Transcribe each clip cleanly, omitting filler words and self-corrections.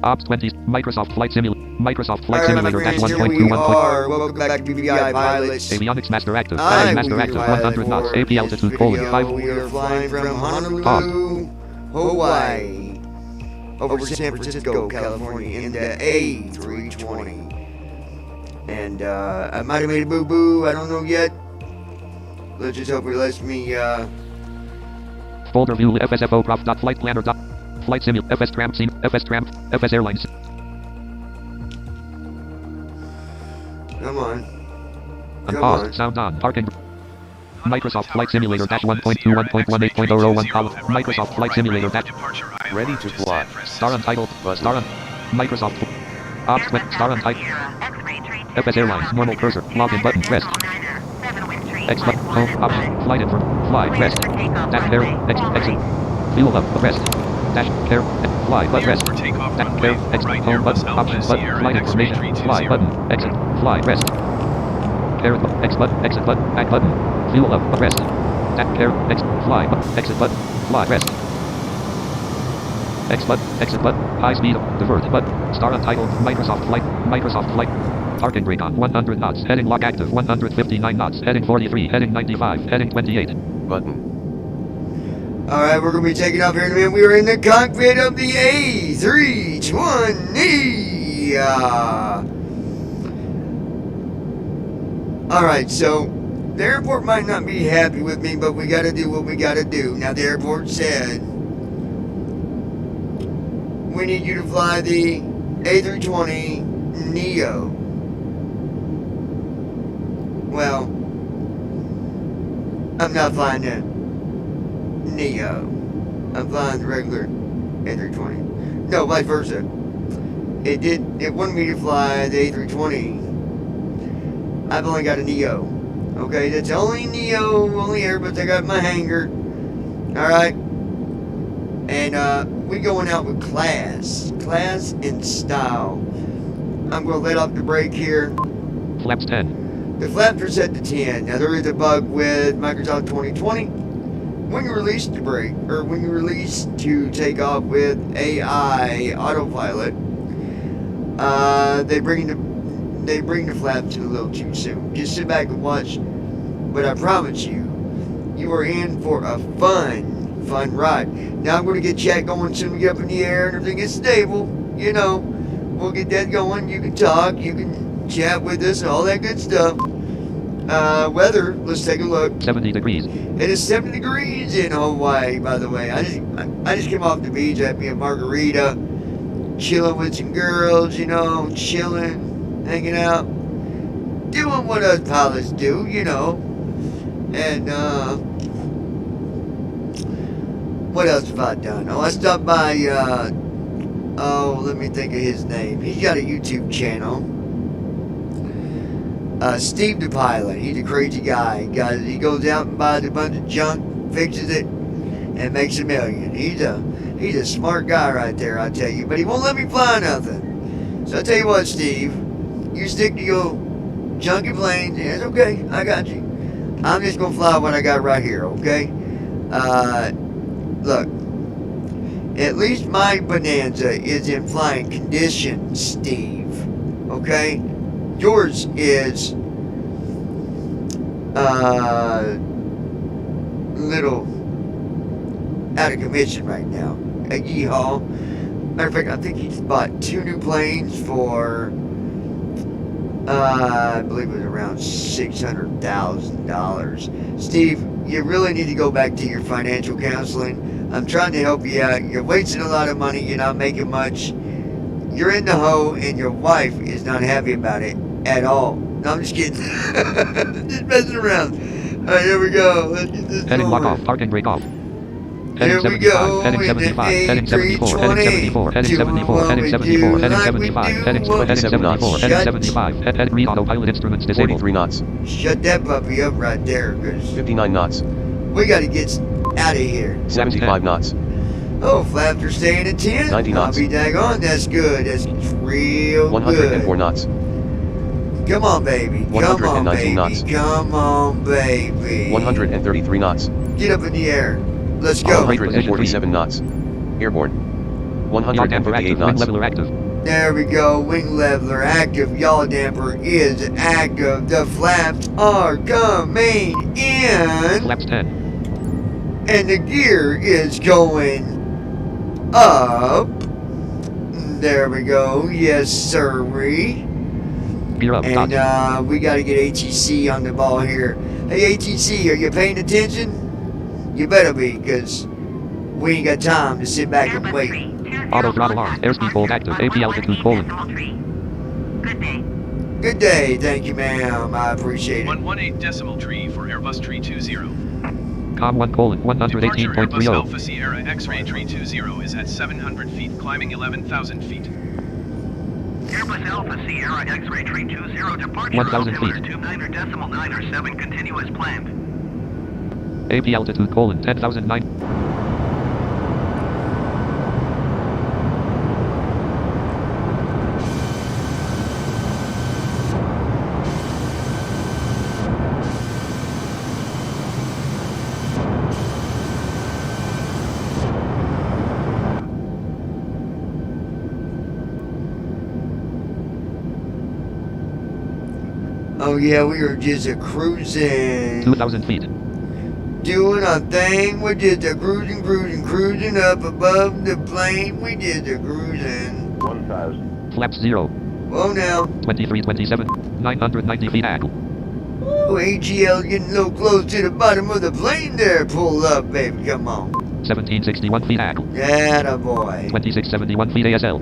Ops 20. Microsoft Flight Simulator. Microsoft Flight Simulator dash Here 1.2 we 1. are. Welcome back to BBI Pilots. Avionics Master Active. I'm Master Active. 100 knots. AP altitude colon 5. We are flying from Honolulu, Hawaii, over San Francisco, California, in the A320. And I might have made a boo-boo. I don't know yet. Let's just hope it lets me. Folder view FSFO prof. Flight planner. Flight simulator. FS tram scene. FS tram. FS airlines. Come on. Come on. Sound on. Parking. Microsoft Flight Simulator dash 1.2 1.18.001 column. Microsoft Flight Simulator dash. Ready to fly. Star untitled. Star on. Microsoft. Ops 20. Star untitled. FS Airlines. Normal cursor. Login button. Rest. X button. Home. Option. Flight info. Fly. Rest. Dash air. Exit. Fuel up. Rest. Dash air. Fly. But rest. Dash air. Exit. Home button. Options button. Flight information. Fly button. Exit. Fly. Rest. Air. Exit button. Exit button. Back button. Fuel up. Rest. Dash air. Exit. Fly. Exit button. Fly. Rest. Exit button. Exit button. High speed. Divert button. Star untitled. Microsoft Flight. Microsoft Flight. Parking brake on 100 knots. Heading lock active 159 knots. Heading 43. Heading 95. Heading 28. Button. Alright, we're going to be taking off here in a minute. We are in the cockpit of the A320. Alright, so the airport might not be happy with me, but we got to do what we got to do. Now, the airport said, we need you to fly the A320 Neo. Well, I'm not flying the Neo. I'm flying the regular A320. No, vice versa. It wanted me to fly the A320. I've only got a Neo. Okay, that's the only Neo, only Airbus I got in my hangar. Alright. And we going out with class. Class and style. I'm going to let off the brake here. Flaps 10. The flaps are set to 10. Now there is a bug with Microsoft 2020. When you release the brake, or when you release to take off with AI autopilot, they bring the flaps in a little too soon. Just sit back and watch. But I promise you, you are in for a fun ride. Now I'm going to get chat going soon we get up in the air and everything is stable. You know, we'll get that going. You can talk, you can chat with us, all that good stuff. Weather, let's take a look. 70 degrees. It is 70 degrees in Hawaii, by the way. I just came off the beach, had me a margarita, chilling with some girls, you know, chilling, hanging out, doing what us pilots do, you know. And what else have I done? Oh, I stopped by let me think of his name. He's got a YouTube channel. Steve the pilot. He's a crazy guy. He goes out and buys a bunch of junk, fixes it, and makes $1 million. He's a smart guy right there, I tell you. But he won't let me fly nothing. So I tell you what, Steve, you stick to your junky planes. Yeah, it's okay. I got you. I'm just gonna fly what I got right here. Okay. Look. At least my Bonanza is in flying condition, Steve. Okay? Yours is little out of commission right now. At Yeehaw. Matter of fact, I think he's bought 2 new planes for I believe it was around $600,000. Steve, you really need to go back to your financial counseling. I'm trying to help you out. You're wasting a lot of money. You're not making much. You're in the hole, and your wife is not happy about it at all. No, I'm just kidding. Just messing around. All right, here we go. Let's get this Heading lock going. off. Parking brake off. Here we go. Heading 75. Heading 74. Heading 74. Heading 74. Heading 74. Heading 75. Heading 74. Heading 75. Head read autopilot instruments disabled. 43 knots. Shut that puppy up right there, because 59 knots. we got to get out of here. 75 knots. Oh, flaps are staying at 10. 90 knots. I'll be daggone. That's good. That's real 104 good. knots. Come on, baby. Come on, 119 baby. knots. Come on, baby. 133 knots. Get up in the air. Let's go. 147 knots. Airborne. Yaw damper active. 158 Wing knots. leveler active. There we go. Wing leveler active. Yaw damper is active. The flaps are coming in. Flaps 10. And the gear is going up. There we go. Yes, sirree. Gear up. And Dot. we got to get ATC on the ball here. Hey, ATC, are you paying attention? You better be, because we ain't got time to sit back and wait. Auto throttle arms. Airspeed hold active. AP altitude colon. Good day. Good day. Thank you, ma'am. I appreciate it. 118 decimal tree for Airbus tree 20. Com 1 colon. Departure Airbus 118.30. Alpha Sierra X-ray tree 20 is at 700 feet, climbing 11,000 feet. Airbus Alpha Sierra X-ray tree 20 departure 1,000 altimeter feet. 29.907 continuous planned. AP altitude colon. 10,009. Oh, yeah, we are just a cruising. 2,000 feet. Doing our thing. We're just a cruising up above the plane. We just a cruising. 1,000. Flaps 0. Whoa, now. 2327. 990 feet angle. Ooh, AGL getting a little close to the bottom of the plane there. Pull up, baby. Come on. 1761 feet angle. Atta boy. 2671 feet ASL.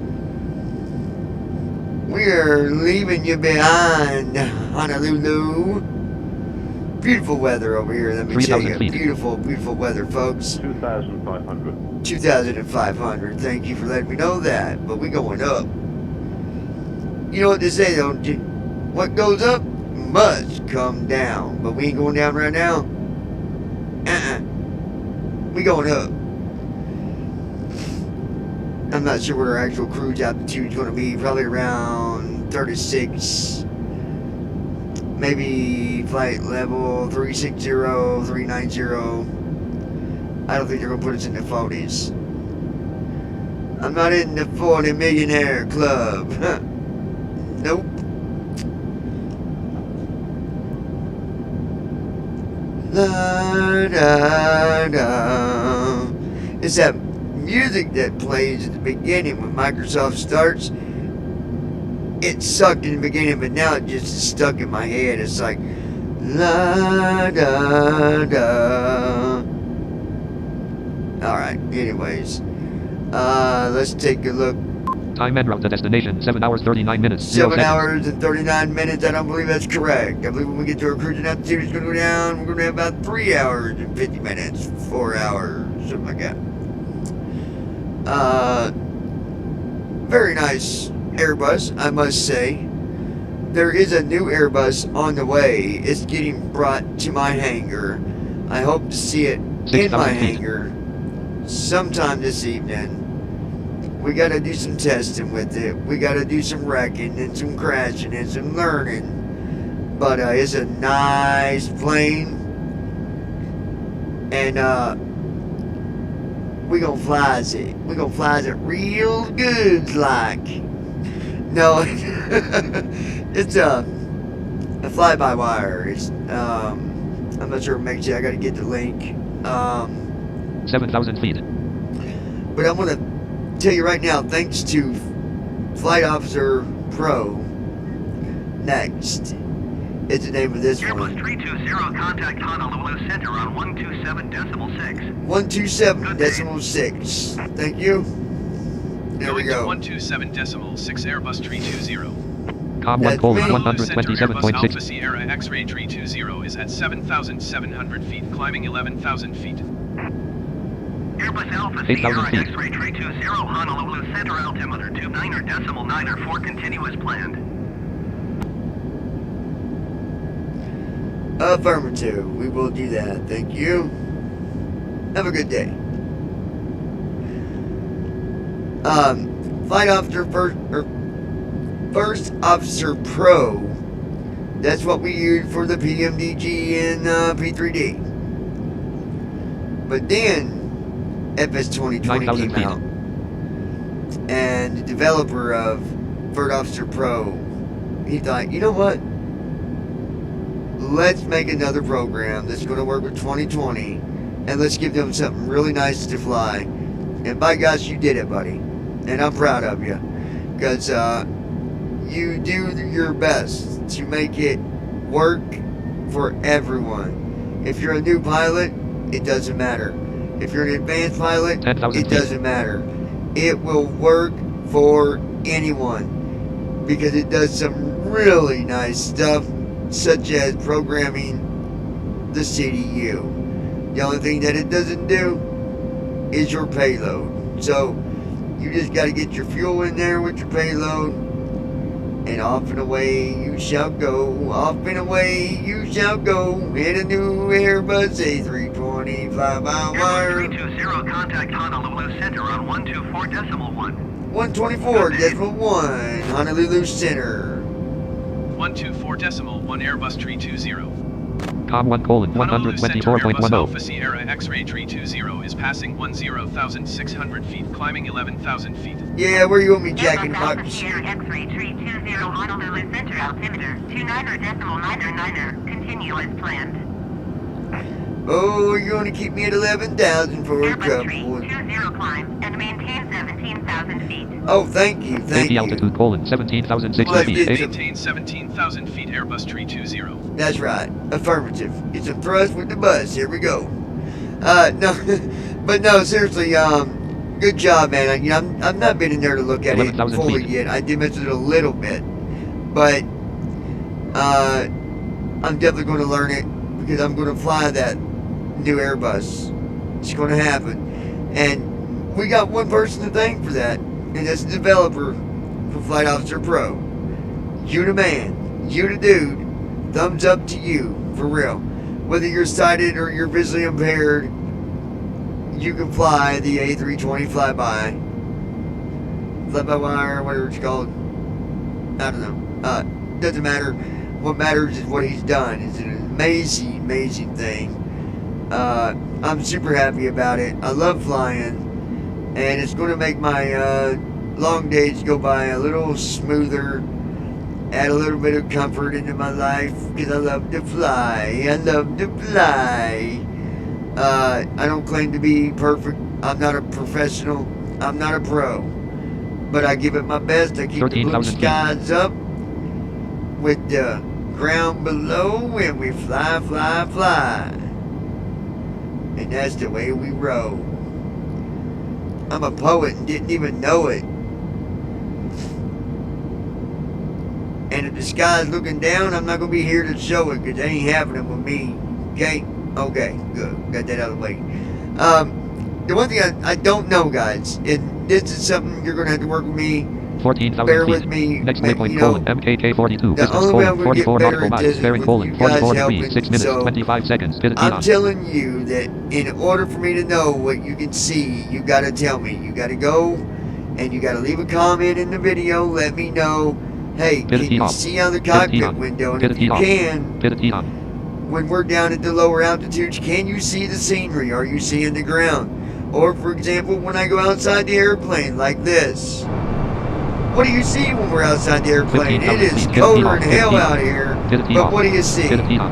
We're leaving you behind, Honolulu. Beautiful weather over here, let me tell 3,000 you. feet. Beautiful, beautiful weather, folks. 2,500. 2,500. Thank you for letting me know that. But we going up. You know what they say, don't you? What goes up must come down. But we ain't going down right now. We going up. I'm not sure what our actual cruise altitude is going to be. Probably around 36. Maybe flight level 360, 390. I don't think they're going to put us in the 40s. I'm not in the 40 millionaire club. Nope. La, da, da. It's that music that plays at the beginning when Microsoft starts. It sucked in the beginning, but now it just is stuck in my head. It's like la da da. Alright, anyways. Let's take a look. Time en route to destination. 7 hours 39 minutes. 7 seconds. hours and 39 minutes. I don't believe that's correct. I believe when we get to our cruising altitude, it's going to go down. We're going to have about 3 hours and 50 minutes. 4 hours, something like that. Very nice Airbus, I must say. There is a new Airbus on the way. It's getting brought to my hangar. I hope to see it in 6,000 my feet. hangar sometime this evening. We got to do some testing with it. We got to do some wrecking and some crashing and some learning. But it's a nice plane. And we gonna flies it. We gonna flies it real good, like. No, it's a fly-by-wire. It's I'm not sure. Make sure I gotta get the link. 7,000 feet. But I'm gonna tell you right now, thanks to Flight Officer Pro. Next is the name of this Airbus one. 320, contact Honolulu Center on 127.6. 127.6. Thank you. There we Going go. to 127.6 Airbus tree 20. Com 1 That's colon. me. Honolulu Center Airbus Alpha 127.6. Sierra X-ray tree 20 is at 7,700 feet, climbing 11,000 feet. Airbus Alpha 8,000 Sierra feet. X-ray tree 20, Honolulu Center altimeter 29.904 continuous planned. Affirmative. We will do that. Thank you. Have a good day. Flight Officer First Officer Pro. That's what we use for the PMDG and P3D. But then FS 2020 9,000 came feet. out. And the developer of Third Officer Pro, he thought, you know what? Let's make another program that's going to work with 2020, and let's give them something really nice to fly. And by gosh, you did it, buddy. And I'm proud of you, because you do your best to make it work for everyone. If you're a new pilot, it doesn't matter. If you're an advanced pilot, 10,000 it doesn't matter. It will work for anyone, because it does some really nice stuff, such as programming the CDU. The only thing that it doesn't do is your payload. So you just got to get your fuel in there with your payload, and off and away you shall go. Off and away you shall go in a new Airbus A320 fly-by-wire. Airbus 320, contact Honolulu Center on 124.1. 124.1 Honolulu Center. 124.1 Airbus 320. Com 1 colon Honolulu Center Airbus 124.10. Alpha Sierra X-Ray 320 is passing 10,600 feet, climbing 11,000 feet. Yeah, where you want me jacking Airbus Alpha Fox? Sierra X-Ray 320 Honolulu Center altimeter 29.99. Continue as planned. Oh, you're going to keep me at 11,000 for a Airbus couple. 320 climb and maintain 17,000 feet. Oh, thank you, thank 80 you. altitude colon 17,600 Let's feet. get Eight- some- Maintain 17,000 feet Airbus 320. That's right, affirmative. It's a thrust with the bus. Here we go. No, but no, seriously, good job, man. I've not been in there to look at it 11,000 fully feet. yet. I did mention it a little bit, but I'm definitely going to learn it, because I'm going to fly that new Airbus. It's going to happen, and we got one person to thank for that, and that's the developer for Flight Officer Pro. You the man, you the dude. Thumbs up to you, for real. Whether you're sighted or you're visually impaired, you can fly the A320 flyby wire, whatever it's called. I don't know. Doesn't matter. What matters is what he's done. It's an amazing, amazing thing. I'm super happy about it. I love flying, and it's going to make my long days go by a little smoother. Add a little bit of comfort into my life, because I love to fly. I love to fly. I don't claim to be perfect. I'm not a professional. I'm not a pro. But I give it my best. I keep the blue 13,000 feet. skies up with the ground below, and we fly, fly, fly. And that's the way we roll. I'm a poet and didn't even know it. And if the sky's looking down, I'm not going to be here to show it, because that ain't happening with me. Okay? Okay, good. Got that out of the way. The one thing I don't know, guys, and this is something you're going to have to work with me. 14,000 Bear feet. with me. Next but, waypoint you know, colon MKK 42. the Distance only way I'm colon gonna get 44 better nautical at miles. this is Bearing with colon you guys 44 degrees. helping, 6 minutes. so 25 seconds. Pivot I'm on. telling you that in order for me to know what you can see, you got to tell me. You got to go and you got to leave a comment in the video. Let me know, hey, Pivot can you on. see out the Pivot cockpit on. window? And Pivot if you on. can, Pivot on. when we're down at the lower altitudes, can you see the scenery? Are you seeing the ground? Or, for example, when I go outside the airplane like this, what do you see when we're outside the airplane? 15,000 It is feet. colder 15 than hell on. out here. Pivot But on. what do you see? Pivot on.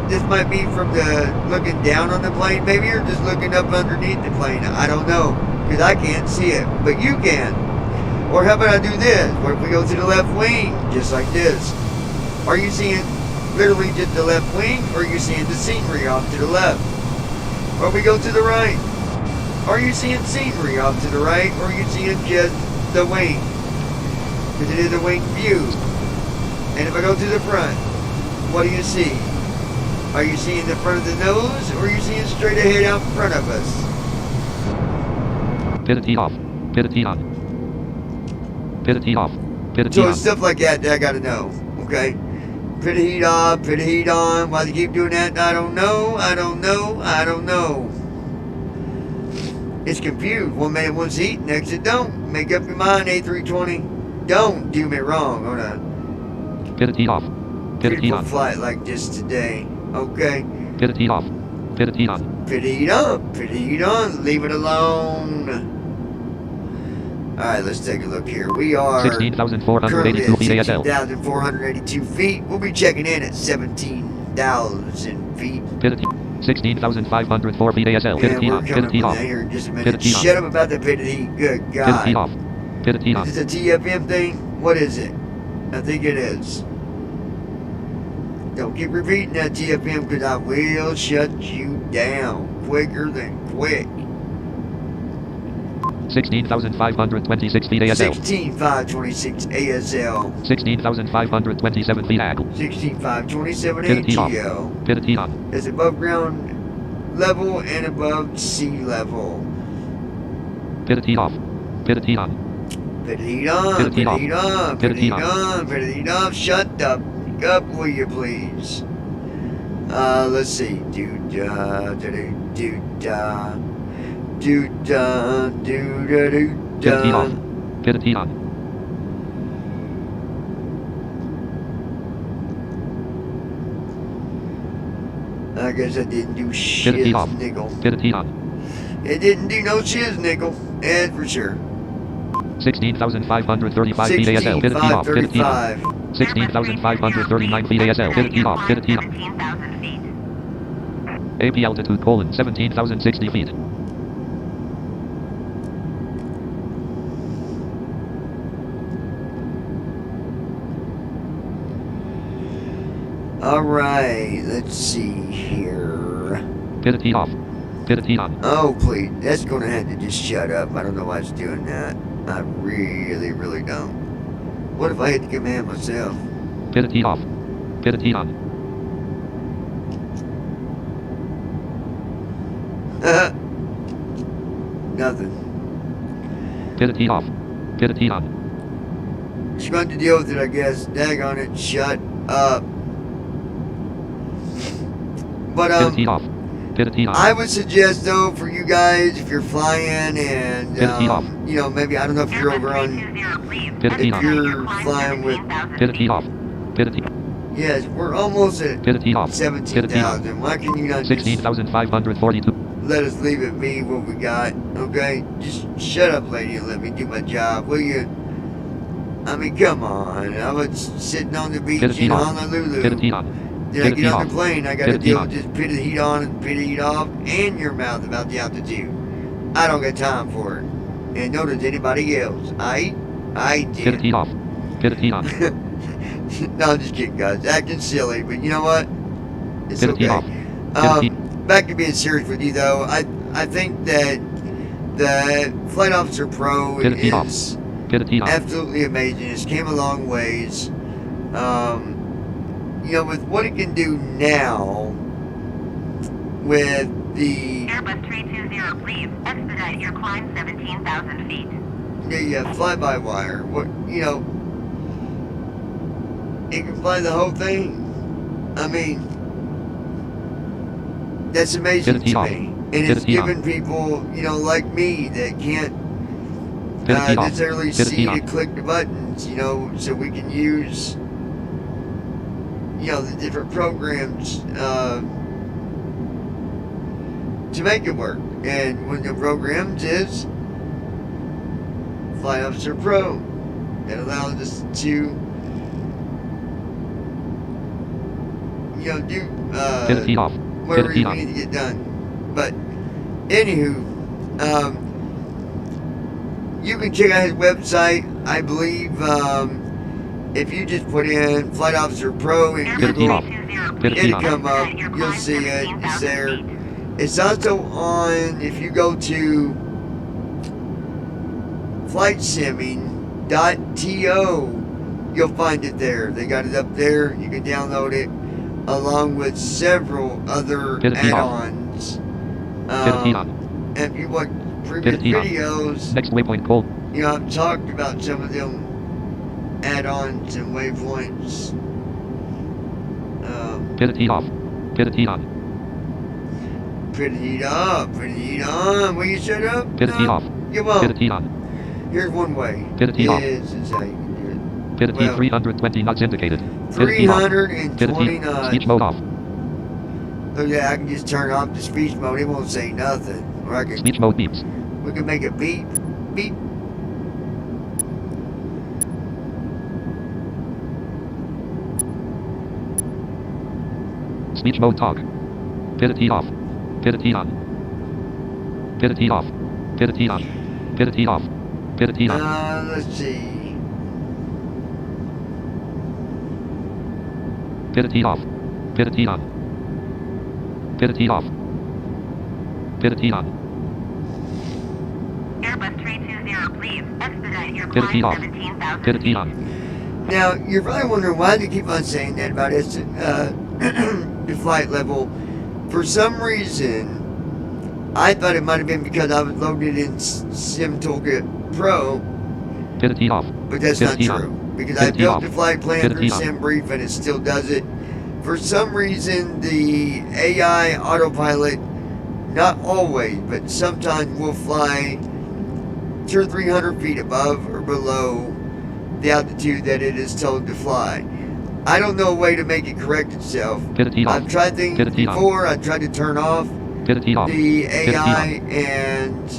This might be from the looking down on the plane. Maybe you're just looking up underneath the plane. I don't know, because I can't see it, but you can. Or how about I do this? What if we go to the left wing, just like this? Are you seeing literally just the left wing, or are you seeing the scenery off to the left? Or we go to the right? Are you seeing scenery off to the right, or are you seeing just the wing? Because it is a wing view. And if I go to the front, what do you see? Are you seeing the front of the nose, or are you seeing straight ahead out in front of us? Pivot off. Pivot on. Pivot off. Pivot So on. it's stuff like that I gotta know, okay? Put the heat off, put the heat on. Why they keep doing that, I don't know, I don't know, I don't know. It's confused. One minute one's heat, next it don't. Make up your mind, A320. Don't do me wrong on a Pivot off. Pivot beautiful on. flight like this today, okay? Pivot off. Pivot on. Put the heat on, put the heat on, leave it alone. Alright, let's take a look here. We are 16,482 currently feet at ASL. 16,482 feet. We'll be checking in at 17,000 feet. Pit 16,504 feet ASL. Pit And T we're on. coming Pit T up off. with that here in just a Pit minute. T on. Shut up about the pit of heat. Good Pit T God. off. Pit T on. Is this a TFM thing? What is it? I think it is. Don't keep repeating that TFM because I will shut you down quicker than quick. 16,526 feet ASL. 16,526 ASL. 16,527 feet AGL. 16,527 Pit T off. ATL. Pit T on. It's above ground level and above sea level. Pit T off. Pit T on. Pit heat on, Pit pit heat off. heat on, Pit pit heat heat on. on, pit heat off. Shut the f up, will you please? Let's see. Do-da, do-da, do-da, do-da, Pit T do-da. off. Pit T on. I guess I didn't do Pit shiz, T off. nickel. Pit T on. It didn't do no shiz, nickel. That's for sure. 16,535 feet ASL. Pit T off. Pit T on. 16,535. 16,539 feet ASL. Pit T off. Pit T on. 17,000 feet. AP altitude: 17,060 feet. Alright, let's see here. Pit T off. Pit T on. Oh, please. That's going to have to just shut up. I don't know why it's doing that. I really, really don't. What if I hit the command myself? Pit T off. Pit T on. Nothing. Pit T off. Pit T on. She's going to deal with it, I guess. Daggone it. Shut up. But, Pit T off. Pit T on. I would suggest, though, for you guys, if you're flying and, Pit T off. you know, maybe, I don't know if you're over on, Pit T if on. you're flying with, Pit T off. Pit T. yes, we're almost at Pit T off. Pit T on. 17,000. Why can you not just 16,542. let us leave it be what we got, okay? Just shut up, lady, and let me do my job, will you? I mean, come on. I was sitting on the beach Pit T in on. Honolulu. Pit T on. Then I Pit T get on off. the plane, I gotta Pit T deal on. with this pit of heat on and pit of heat off and your mouth about the altitude. I don't got time for it. And nor does anybody else. I Pit did. T off. Pit T on. No, I'm just kidding, guys. Acting silly, but you know what? It's Pit T okay. off. Pit T. Back to being serious with you, though. I think that the Flight Officer Pro Pit T off. is Pit T on. absolutely amazing. It's came a long ways. You know, with what it can do now, with the Airbus 320, please expedite your climb 17,000 feet. fly-by-wire, what, you know, it can fly the whole thing. I mean, that's amazing Pit T to off. me. And Pit it's T on. giving people, you know, like me that can't Pit T off. necessarily Pit see T to on. click the buttons, you know, so we can use, you know, the different programs to make it work. And one of the programs is Flight Officer Pro. That allows us to, you know, do Pit T off. whatever Pit T we on. need to get done. But anywho, you can check out his website. I believe if you just put in Flight Officer Pro in Pit T Google, off. Pit T it'll on. come up. You'll see it. It's there. It's also on, if you go to flightsimming.to, you'll find it there. They got it up there. You can download it along with several other Pit T off. add-ons. Pit T on. And if you watch previous Pit T on. videos, Next waypoint cold. you know, I've talked about some of them add-ons and waypoints. Pit T off. Pit T on. Pretty heat up, pretty heat on. Will you shut up? Pit T No, off. you won't. Pit T on. Here's one way. Pit T off. This is how you can do Pit T Well, 320 knots indicated. it. Pit T off. Pit 320 T. knots. Speech mode off. Oh yeah, I can just turn off the speech mode. It won't say nothing. Or I can, Speech mode beeps. we can make it beep, beep, Speech mode talk. Pivot T off. Pivot T on. Pivot T off. Pivot T on. Pivot T off. Pivot T on. Let's see. Pivot T off. Pivot T on. Pivot T off. Pivot T on. Airbus 320, please expedite your Pivot T climb off. 17,000 Pivot T feet. on. Now, you're probably wondering why they keep on saying that about the flight level. For some reason, I thought it might have been because I was loaded in Sim Toolkit Pro, Pivot T off. but that's Pivot not T true. on. Because Pivot I T built off. the flight plan Pivot through T on. SimBrief and it still does it. For some reason, the AI autopilot, not always, but sometimes will fly 200 or 300 feet above or below the altitude that it is told to fly. I don't know a way to make it correct itself. Pivot T off. I've tried things Pivot T on. before. I tried to turn off Pivot T off. the Pivot T AI on. and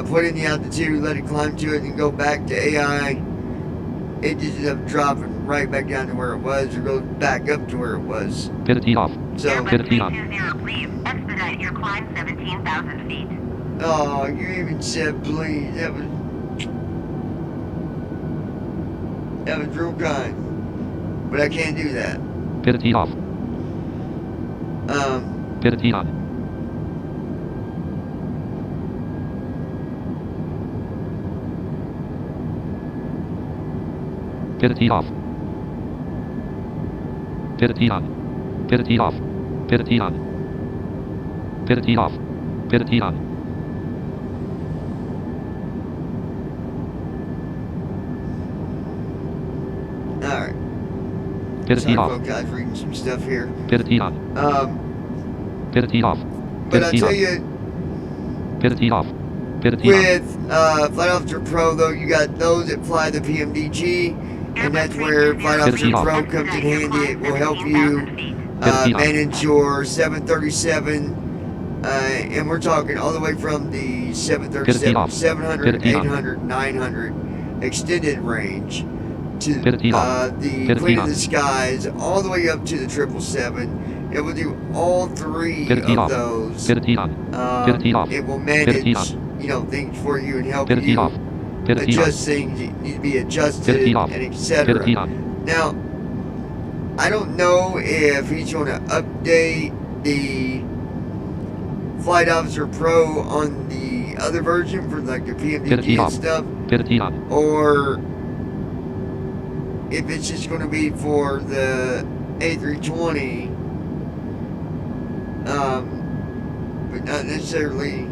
put in the altitude, let it climb to it, and go back to AI. It just ends up dropping right back down to where it was, or goes back up to where it was. Pivot T off. So, Airbus Pivot T on. 320, please expedite your climb 17,000 feet. oh, you even said please. That was real kind. But I can't do that. Pivot T off. Pivot T on. Pivot T off. Pivot T on. Pivot T off. Pivot T on. Pivot T off. Pivot T on. Alright. Pivot T Sorry, off. folks, I was reading some stuff here. Pivot T on. Pivot T off. But Pivot I T tell on. you, Pivot T off. Pivot T on. with Flight Officer Pro, though, you got those that fly the PMDG, and that's where Flight Officer Pro comes in handy. It will help you manage your 737, and we're talking all the way from the 737, 700, 800, 900 extended range to the Queen of the Skies, all the way up to the 777. It will do all three of those. Pivot T on. Pivot T off. It will Pivot T manage, things for you and help Pivot T you off. Pivot T on. adjust things that need to be adjusted Pivot T off. and Pivot etc. T on. Now, I don't know if he's going to update the Flight Officer Pro on the other version for like the Pivot T PMDG and off. stuff, Pivot T on. or if it's just going to be for the A320, but not necessarily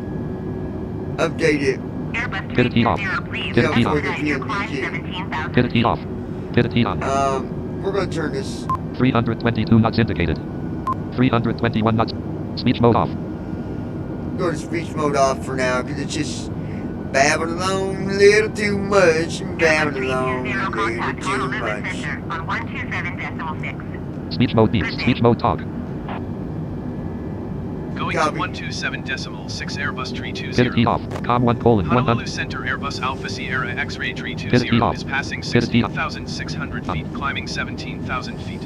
update it. Airbus Pivot T off. 320, please Pivot T on. expedite your climb 17,000 Pivot T feet. off. Pivot T on. We're going to turn this. 322 knots indicated. 321 knots. Speech mode off. Go to speech mode off for now because it's just babbling along a little too much. Airbus Babbling along 320, a little contact too Honolulu much. Center on 127.6. Speech mode beeps. Speech mode talk. Going Copy. to 127.6 Airbus Pivot T 320. off. Com 1 colon Honolulu 100. Center Airbus Alpha Sierra X-ray Pivot T 320 off. is passing Pivot T off. 16,600 feet, climbing 17,000 feet.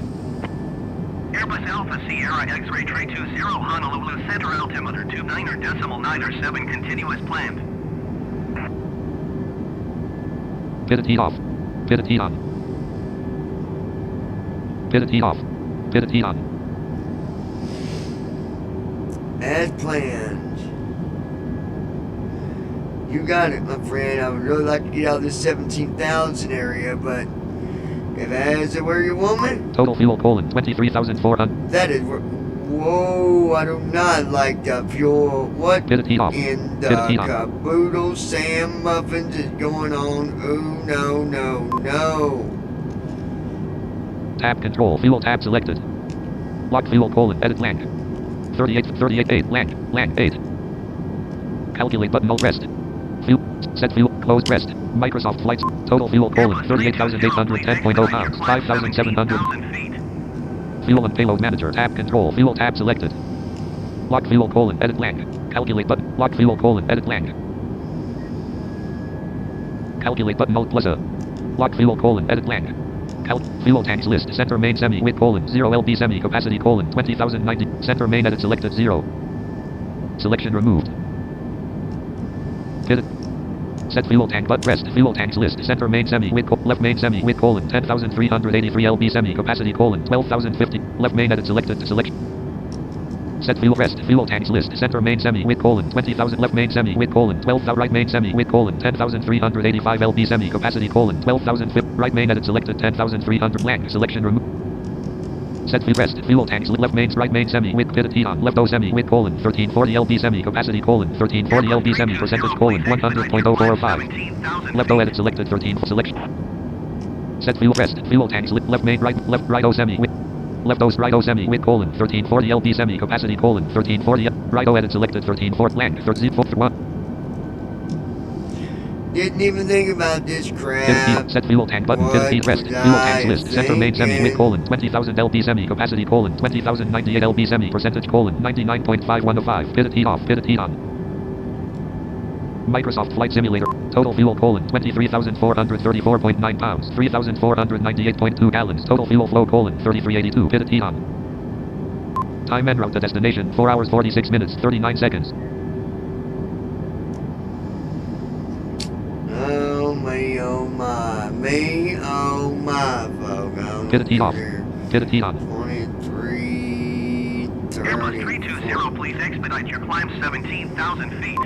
Airbus Alpha Sierra X-ray 320 Honolulu Center altimeter 29.907 continuous planned. Pivot T off. Pivot T on. Pivot T off. Pivot T on. As planned. You got it, my friend. I would really like to get out of this 17,000 area, but if that's where you want me, Total fuel colon 23,400. that is where. Whoa, I do not like the fuel. What Pivot T off. in the Pivot T on. caboodle Sam Muffins is going on? Ooh, no, no, no. Tab control. Fuel tab selected. Lock fuel colon edit lang. 38 8 lang 8. Calculate button alt rest. Fuel set fuel closed rest. Microsoft flights total fuel colon 38,810.0 pounds 5,700. Fuel and payload manager tab control fuel tab selected. Lock fuel colon edit lang. Calculate button lock fuel colon edit lang. Calculate button alt plus a. Lock fuel colon edit lang. Fuel tanks list. Center main semi with colon 0 LB semi capacity colon 20,090. Center main edit selected 0. Selection removed. Hit it. Set fuel tank but rest. Fuel tanks list. Center main semi with left main semi with colon 10,383 LB semi capacity colon 12,050. Left main edit selected to selection. Set fuel rest. Fuel tanks list. Center main semi with colon 20,000. Left main semi with colon 12,000. Right main semi with colon 10,385 LB semi capacity colon 12,050. Right main edit selected 10,300 blank. Selection removed. Set fuel rest. Fuel tanks left main right main semi with pivot on left O semi with colon 1340 LB semi capacity colon 1340 LB semi percentage colon 100.045. Left O edit selected 13 selection. Set fuel rest. Fuel tanks left main right O semi with left O right O semi with colon 1340 LB semi capacity colon 1340 right O edit selected 13 blank 13 Didn't even think about this crap. Set fuel tank button. Pivot rest. Fuel tanks list. Center main semi with colon 20,000 LB semi capacity colon 20,098 LB semi percentage colon 99.5105. Pivot off. Pivot on. Microsoft Flight Simulator. Total fuel colon 23,434.9 pounds. 3,498.2 gallons. Total fuel flow colon 3382. Pivot on. Time en route to destination 4 hours 46 minutes 39 seconds. Me, oh my, folks. Pivot off. Pivot on. 23, Airbus 30. 320, please expedite your climb 17,000 feet.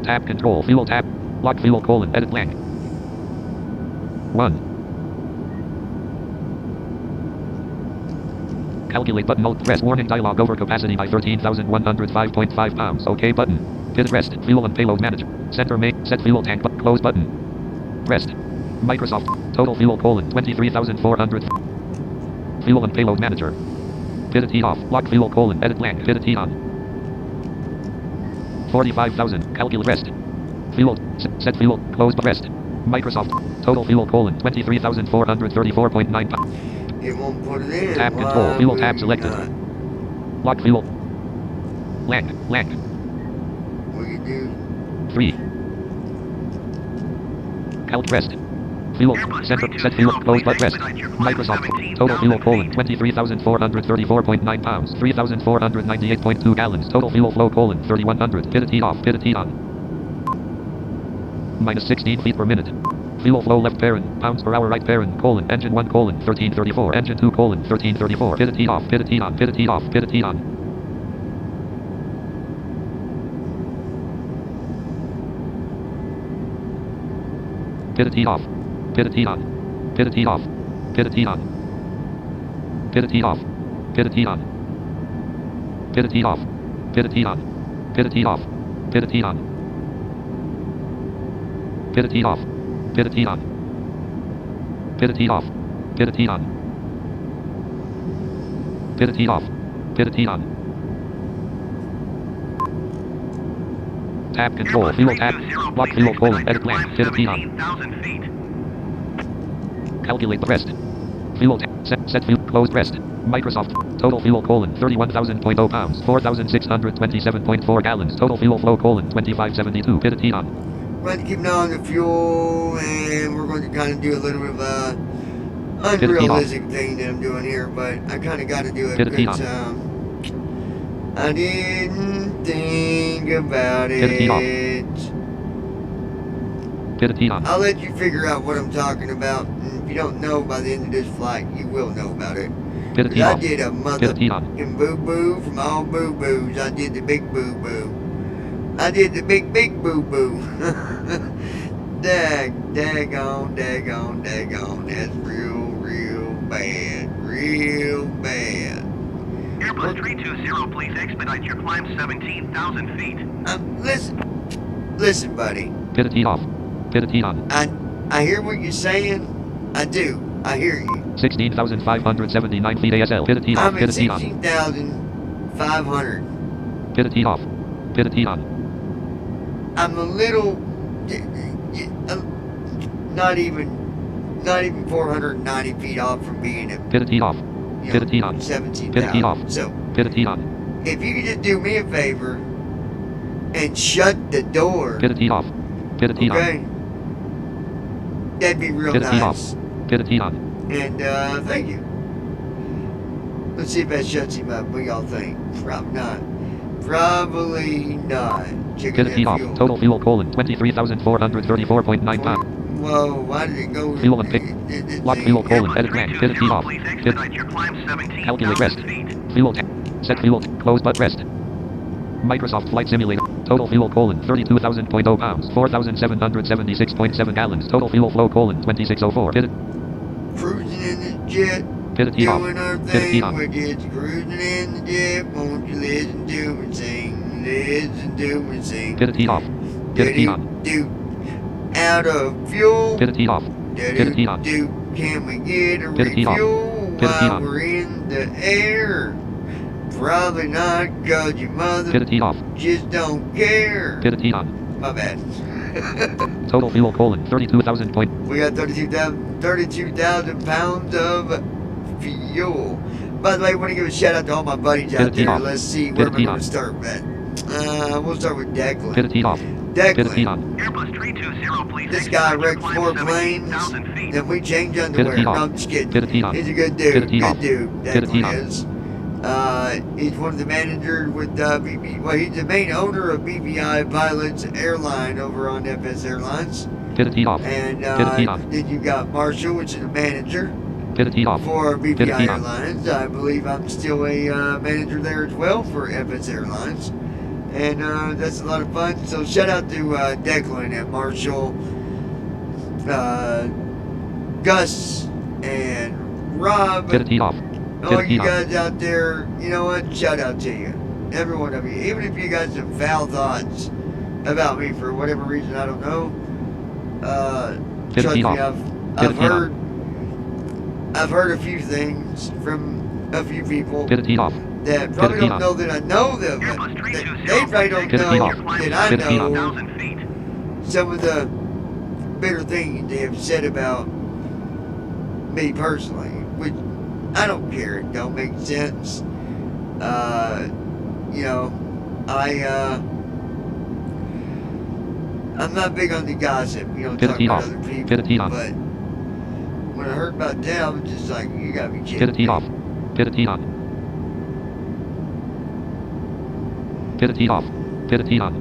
Tab control. Fuel tab. Lock fuel colon. Edit blank. 1. Calculate button. Alt press. Warning dialog over capacity by 13,105.5 pounds. OK button. Pivot rest. Fuel and payload manager. Center main. Set fuel tank. Close button. Rest. Microsoft. Total fuel colon 23,400. Fuel and payload manager. Pivot off. Lock fuel colon. Edit blank. Pivot on. 45,000. Calculate rest. Fuel. Set fuel. Close rest. Microsoft. Total fuel colon 23,434.9 pounds. It won't put it in. Tab control. Why Fuel would tab it selected. not? Lock fuel. Land. Land. What you do? 3. Calc rest. Fuel. Center. Set fuel. Close but rest. Microsoft. Total fuel colon 23,434.9 pounds. 3,498.2 gallons. Total fuel flow colon 3,100. Pivot off. Pivot on. Minus 16 feet per minute. Fuel flow left parent. Pounds per hour right parent. Colon. Engine 1 colon 1334. Engine 2 colon 1334. Pivot off. Pivot on. Pivot off. Pivot on. Pivot off. Pivot on. Pivot off. Pivot on. Pivot off. Pivot on. Pivot off. Pivot on. Pivot off. Pivot on. Pivot off. Pivot on. Pivot off. Pivot on. Pivot off. Pivot on. Tab control. Fuel tab. Lock fuel colon. Edit blank. Pivot on. Calculate the rest. Fuel tab. Set fuel. Closed rest. Microsoft. Total fuel colon 31,000.0 pounds. 4,627.4 gallons. Total fuel flow colon 2572. Pivot on. We're going to keep an eye on the fuel, and we're going to kind of do a little bit of a unrealistic thing that I'm doing here, but I kind of got to do it because I didn't think about it. Pivot on. I'll let you figure out what I'm talking about, and if you don't know by the end of this flight, you will know about it. Pivot I on. did a motherfucking boo-boo from all boo-boos. I did the big boo-boo. I did the big boo-boo. Daggone. That's real bad. Real bad. Airbus 320, please expedite your climb 17,000 feet. Listen, buddy. Pivot off. Pivot on. I hear what you're saying. I do. I hear you. 16,579 feet ASL. Pivot off. I'm at Pivot on. 16,500. Pivot off. Pivot on. I'm a little, not even 490 feet off from being at Pivot off. Pivot on. 17,000. So, Pivot on. if you could just do me a favor and shut the door, Pivot off. Pivot on. okay? That'd be real Pivot nice. off. Pivot key on. And thank you. Let's see if that shuts him up. What y'all think? Probably not. Probably not. Checking Pivot that key off. fuel. Total fuel colon 23,434.9 pounds. Whoa, why did it go? Fuel and pick. Lock fuel colon. Edit blank. Pivot key 320, off. please Pivot. expedite your climb Calculate rest. 17,000 feet. Fuel tank. Set fuel. Close but rest. Microsoft Flight Simulator. Total fuel colon 32,000.0 pounds. 4,776.7 gallons. Total fuel flow colon 2604. Pivot. Cruising in the jet. Pivot key off. Doing our Pivot key thing. on. We're just cruising in the jet. Won't you listen to me sing? Listen to me sing. Pivot key off. Pivot key on. Do out of fuel. Pivot key off. Pivot key on. Do can we get a Pivot key off. refuel Pivot key while on. we're in the air? Probably not, cause your mother Pivot key off. just don't care. Pivot key on. My bad. Total fuel colon 32,000 point. We got 32,000 pounds of fuel. By the way, I want to give a shout out to all my buddies out Pivot key there. off. Let's see where Pivot we're key going on. to start with. We'll start with Declan. Pivot key off. Pivot key Declan. on. Airbus 320, please This guy expedite your wrecked climb 4 planes, 17,000 feet. then we changed Pivot underwear. key No, off. I'm just kidding. Pivot key on. He's a good dude. Pivot key Good off. dude. Pivot key Declan on. is. He's one of the managers with BB. Well, he's the main owner of BBI Pilots Airline over on FS Airlines. Pivot key off. And Pivot key on. then you got Marshall, which is a manager Pivot key off. for Pivot BBI key on. Airlines. I believe I'm still a manager there as well for FS Airlines. And that's a lot of fun. So shout out to Declan and Marshall, Gus, and Rob. Pivot key off. All Pivot you key on. guys out there, you know what? Shout out to you. Every one of you. Even if you got some foul thoughts about me for whatever reason, I don't know. Pivot Trust key me, off. I've Pivot key on. heard a few things from a few people Pivot key off. that probably key don't on. know that I know them. Airbus That 320, they probably don't Pivot key know off. that I Pivot key on. know 1,000 feet. some of the bitter things they have said about me personally, which I don't care. It don't make sense. You know, I'm not big on the gossip. You know, Pivot talking key about off. other people. Pivot key on. But when I heard about them, it's just like, you gotta be kidding. Pivot key me. off. Pivot key on. Pivot key off. Pivot key on.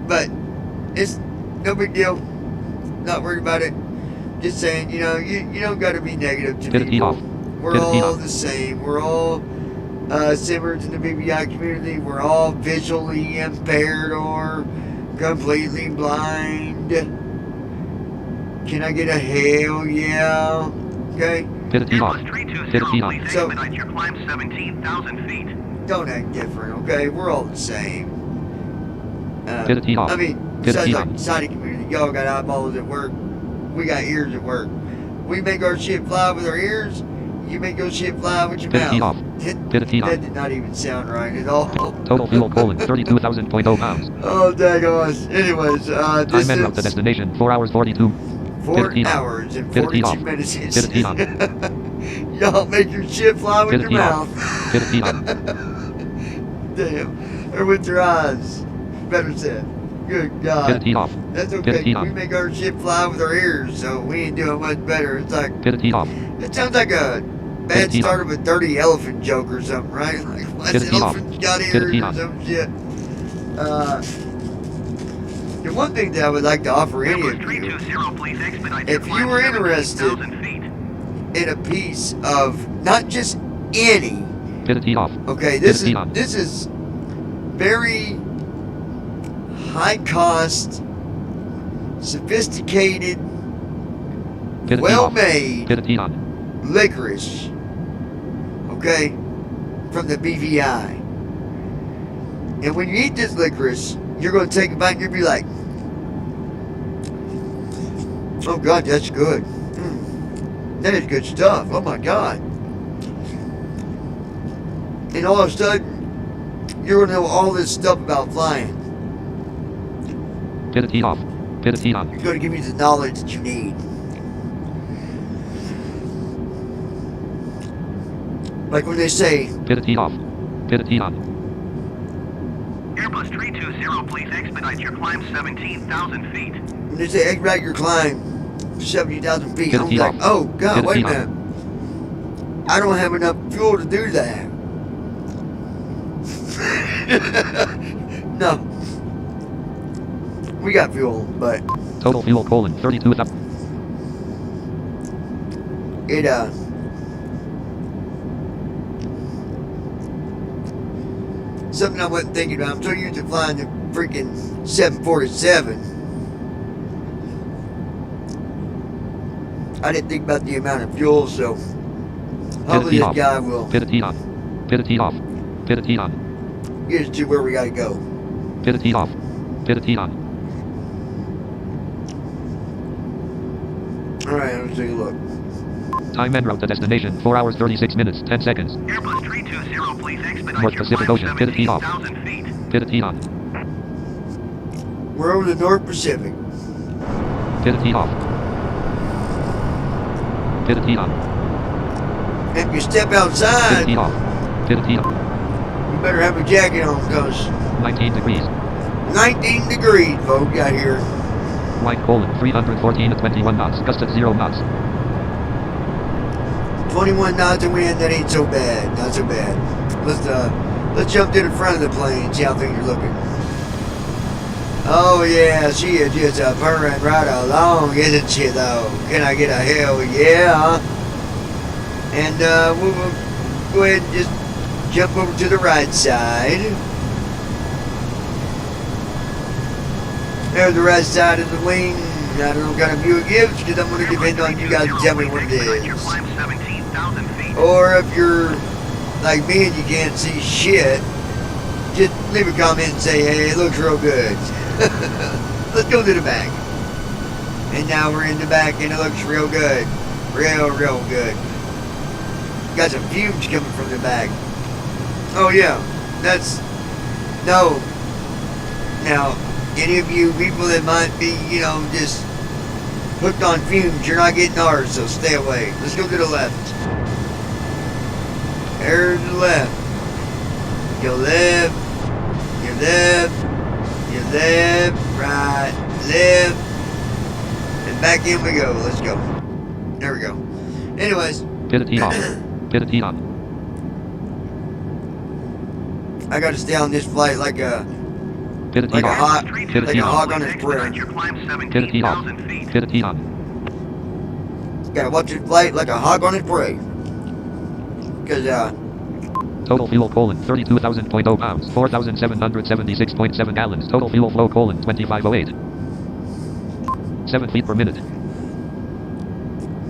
But it's no big deal. Not worried about it. Just saying, you know, you don't got to be negative to Pivot key people. off. We're Pivot key all on. the same. We're all simmers in the BBI community. We're all visually impaired or completely blind. Can I get a hell yeah? Okay? Pivot key off. Airbus 320, Pivot key on. please So- expedite your climb 17,000 feet. Don't act different, okay? We're all the same. Pivot key off. I mean, Pivot besides key like on. the sighted community, y'all got eyeballs at work. We got ears at work. We make our shit fly with our ears. You make your shit fly with your Pivot key mouth. off. Pivot key That on. did not even sound right at all. Total fuel colon 32,000.0 pounds. Oh, daggone. Anyways, Time this en route to is destination 4 hours 42. 4 Pivot key on. hours and Pivot key 42 off. minutes. Pivot key on. Y'all make your shit fly with Pivot your key off. mouth. Pivot key on. Damn. Or with your eyes. Better said. Good God. Pivot key off. That's Pivot okay. key We on. make our shit fly with our ears, so we ain't doing much better. It's like, Pivot key off. it sounds like a bad Pivot key start on. of a dirty elephant joke or something, right? Like, what's Pivot an key off. elephant's got Pivot ears key or on. some shit? The one thing that I would like to offer any Airbus of you 320, please expedite If your you climb were interested- 17,000 feet. in a piece of not just any, Pivot key off. okay, Pivot key on. this is very high cost, sophisticated, Pivot key well off. made Pivot key on. licorice, okay, from the BVI. And when you eat this licorice, you're going to take a bite and you'll be like, oh God, that's good. That is good stuff. Oh my God. And all of a sudden, you're going to know all this stuff about flying. Pivot key off. Pivot key on. It's going to give you the knowledge that you need. Like when they say, Pivot key off. Pivot key on. Airbus 320, please expedite your climb 17,000 feet. when they say expedite your climb 70,000 feet. Get I'm the like, off. oh God, Get wait a the off. minute. I don't have enough fuel to do that. No. We got fuel, but Total fuel colon 32,000. it, something I wasn't thinking about. I'm so used to flying the freaking 747. I didn't think about the amount of fuel, so hopefully this off. guy will Pit it on. Pit it off. Pit it on. get us to where we gotta go. Pit it off. Pit it on. Alright, let's take a look. Time en route to destination 4 hours 36 minutes 10 seconds. Airbus 320, please expedite North your Pacific climb Ocean. Pit it off. 17,000 feet. Pit it on. We're over the North Pacific. Pit it off. Pit it on. And if you step Pit outside, it off. Pit it on. you better have a jacket on, because 19 degrees. 19 degrees, folks, out here. Wind colon 314 at 21 knots. Gust at 0 knots. 21 knots of wind, that ain't so bad. Not so bad. Let's jump to the front of the plane and see how things are looking. Oh yeah, she is just a purring right along, isn't she though? Can I get a hell yeah? And we'll go ahead and just jump over to the right side. There's the right side of the wing. I don't know what kind of view it gives, because I'm going to depend on you guys to tell me what it Expedite your is. climb 17,000 feet. Or if you're like me and you can't see shit, just leave a comment and say, hey, it looks real good. Let's go to the back. And now we're in the back and it looks real good. Real good. Got some fumes coming from the back. Oh yeah, Now, any of you people that might be, just hooked on fumes, you're not getting ours, so stay away. Let's go to the left. There's the left. Go left. Your left. Your left. Right. Left. And back in we go. Let's go. There we go. Anyways. Pit it off. Pit it on. I gotta stay on this flight like a Pit it Like a off. hot- Pit like it a off. hog on his Expedite prayer. your climb Pit it off. 17,000 feet. Pit it on. Gotta watch this flight like a hog on his prey. Cause Total fuel colon 32,000.0 pounds. 4,776.7 gallons. Total fuel flow colon 2508. 7 feet per minute.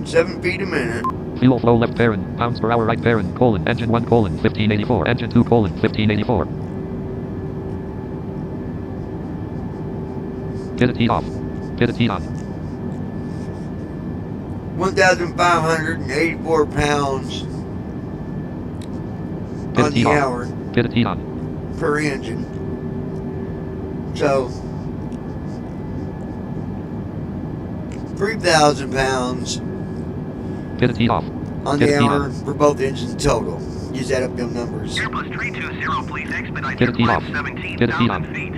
7 feet a minute. Fuel flow left parent. Pounds per hour right parent. Colon. Engine 1 colon 1584. Engine 2 colon 1584. Pit it off. Pit it on. 1,584 pounds Pit on the it off. hour Pit it on. per engine. So 3,000 pounds Pit it off. on Pit the it hour on. for both engines total. Just add up them numbers. Airbus 320, please expedite Pit your it off. climb Pit it 17,000 on. feet.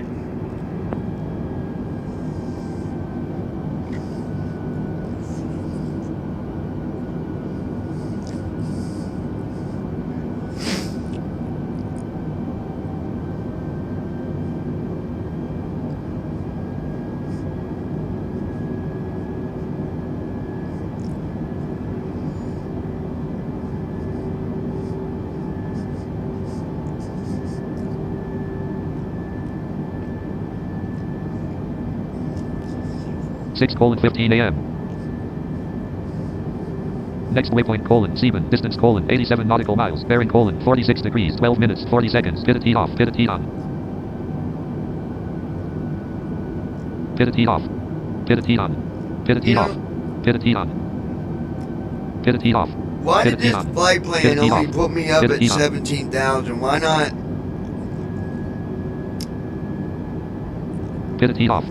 Six colon 15 a.m. Next waypoint colon Sieben. Distance colon 87 nautical miles. Bearing colon 46 degrees 12 minutes 40 seconds. Pit it off. Pit it on. Pit it off. Pit it on. Pit it off. Pit it on. Pit it off. Why Pit did it this on. flight Pit plan it only off. put me up Pit at it on. 17,000? Why not? Pit it off.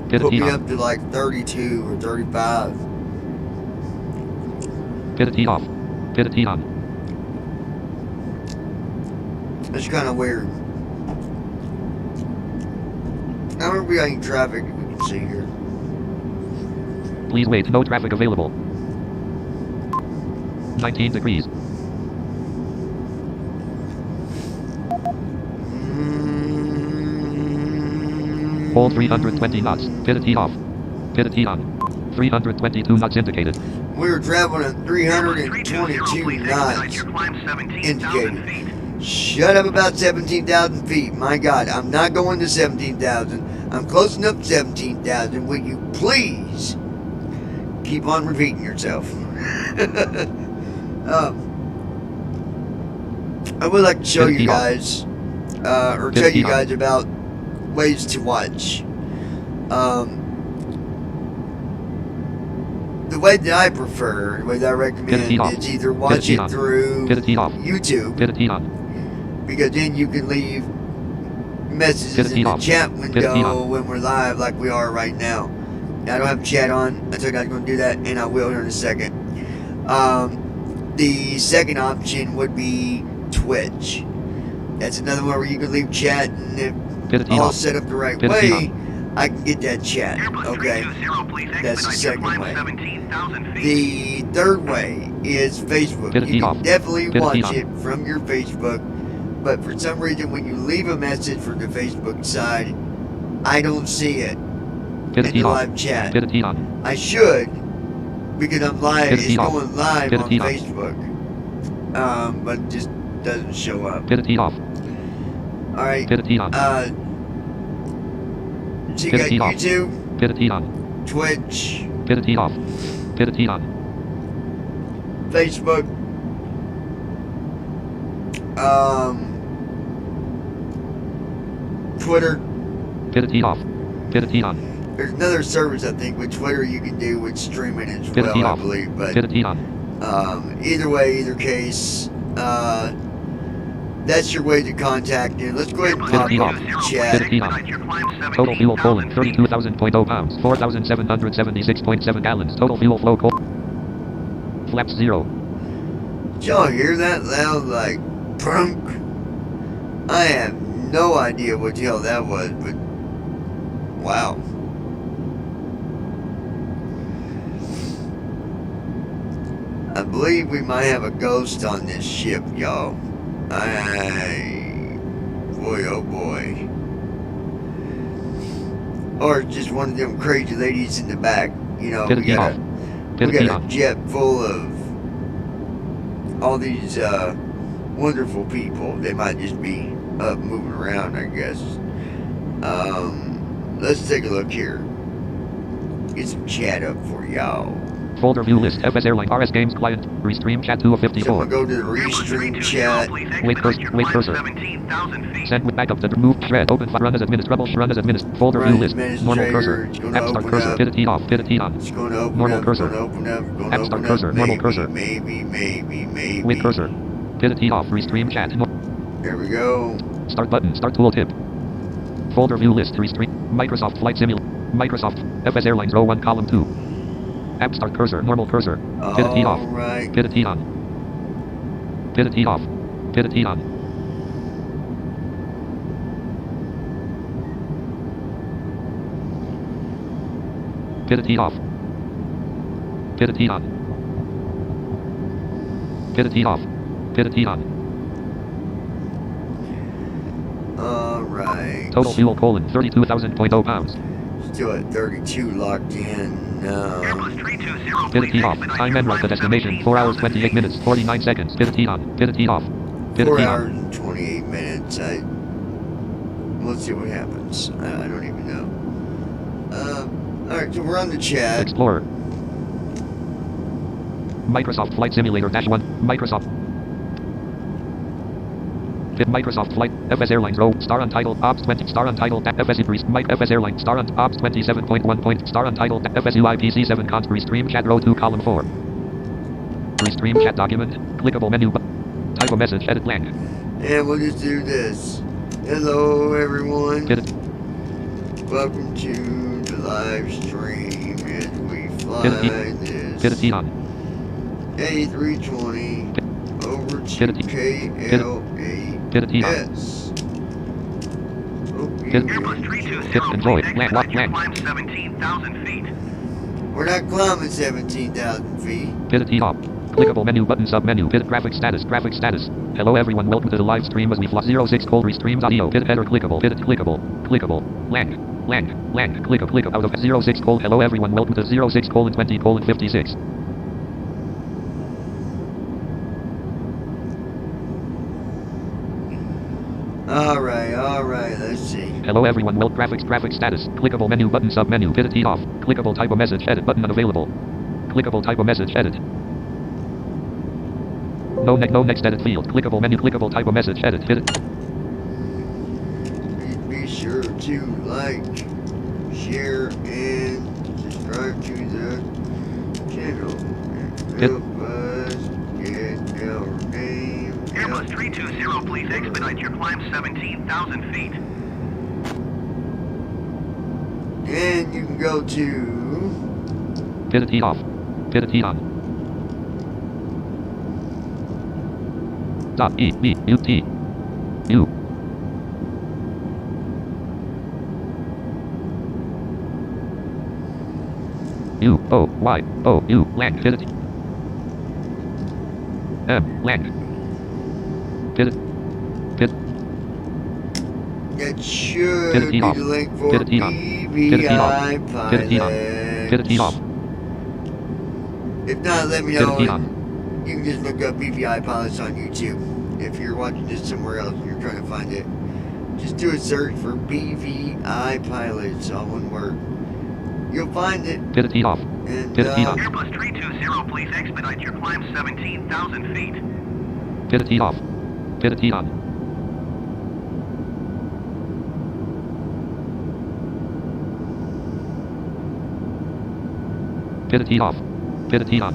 Pit Put it me on. up to like 32 or 35. Pit it off. Pit it on. That's kind of weird. I don't know if we got any traffic we can see here. Please wait. No traffic available. 19 degrees. Hold 320 knots. Pivot T off. Pivot T on. 322 knots indicated. We're traveling at 320, 322 please knots. expedite your climb 17,000 Indicated. feet. Shut up about 17,000 feet. My God, I'm not going to 17,000. I'm close enough to 17,000. Will you please keep on repeating yourself? I would like to show you guys, or tell you guys about ways to watch. The way that I prefer, the way that I recommend, is either watch it through YouTube, because then you can leave messages in the chat window when we're live like we are right now. I don't have chat on. I told you I was going to do that, and I will here in a second. The second option would be Twitch. That's another one where you can leave chat, and if all set up the right way, I can get that chat. Okay, that's the second way. The third way is Facebook. You can definitely watch it from your Facebook, but for some reason when you leave a message from the Facebook side, I don't see it in the live chat. I should, because I'm live. It's going live on Facebook, but it just doesn't show up. All right. So you got YouTube, Twitch, Facebook, Twitter. There's another service I think with Twitter you can do with streaming as well, I believe. But either way, either case, that's your way to contact him. Let's go ahead and pop up the chat. Total fuel colon 32,000.0 pounds, 4,776.7 gallons. Total fuel flow flaps 0. Did y'all hear that loud, like, prunk? I have no idea what the hell that was, but wow. I believe we might have a ghost on this ship, y'all. Boy, oh boy. Or just one of them crazy ladies in the back. You know, we got a jet full of all these wonderful people. They might just be up moving around, I guess. Let's take a look here. Get some chat up for y'all. Folder view list. FS Airline RS Games Client. Restream chat 2 of 54. So I'm going to go to the restream chat. Wait cursor. Send with backup to remove thread. Open file. Run as administrator. Run as administrator. Folder view list. Normal cursor. App start cursor. Pivot T off. Pivot T on. Normal cursor. App start cursor. Normal cursor. Maybe. Wait cursor. Pivot T off. Restream chat. There we go. Start button. Start tooltip. Folder view list. Restream. Microsoft Flight Simulator. Microsoft. FS Airlines row 1 column 2. App start cursor, normal cursor. Pivot T off. Pivot T on. Pivot T off. Pivot T on. Pivot T off. Pivot T on. Pivot T off. Pivot T on. Alright. Total fuel colon 32,000.0 pounds. Still at 32 locked in. Pivot T off. Time en route to destination. 4 hours 28 minutes 49 seconds. Pivot T on. Pivot T off. Pivot 4 T hours on. and 28 minutes. Let's see what happens. I don't even know. Alright, so we're on the chat. Explorer. Microsoft Flight Simulator -1. Microsoft Flight, FS Airlines row, star untitled, ops 20, star untitled, FS Increase, Mike, FS Airlines, star ops 27.1 point, star untitled, FS UIPC 7 cons, restream chat row 2 column 4. Restream chat document, clickable menu, type a message, edit blank. And we'll just do this. Hello everyone. Welcome to the live stream as we fly this A320 over to KLA. Yes. Enjoy. Land. Climb 17,000 feet. We're not climbing 17,000 feet. Pivot T off. Clickable menu button sub-menu. Pivot graphic status. Graphic status. Hello everyone, welcome to the live stream as we fly 06 cold restreams audio. Pivot header clickable. Pivot clickable. Clickable. Land. Click out of 06 cold. Hello everyone, welcome to 06 colon 20 colon 56. Alright, let's see. Hello everyone, graphic status. Clickable menu button sub-menu. Pivot T off. Clickable type of message edit button unavailable. Clickable type of message edit. No next edit field. Clickable menu. Clickable type of message edit. Hit it. Be sure to like, share, and subscribe to the channel. And help us get our name Airbus out. 320, please expedite your climb 17,000 feet. And you can go to Pivot T off. Pivot T on. Dot E B U T U U O Y O U land pivot M land pivot that should Pivot be T off. the link for Pivot T on. Pivot T off. BVI Pivot T on. Pivot T off. pilots. If not, let me know. Pivot T on. You can just look up BVI pilots on YouTube. If you're watching this somewhere else and you're trying to find it, just do a search for BVI pilots, all one word. You'll find it. Pivot T off. And Pivot T on. Airbus 320, please expedite your climb 17,000 feet. Pivot T off. Pivot T on. Pivot T off. Pivot T on.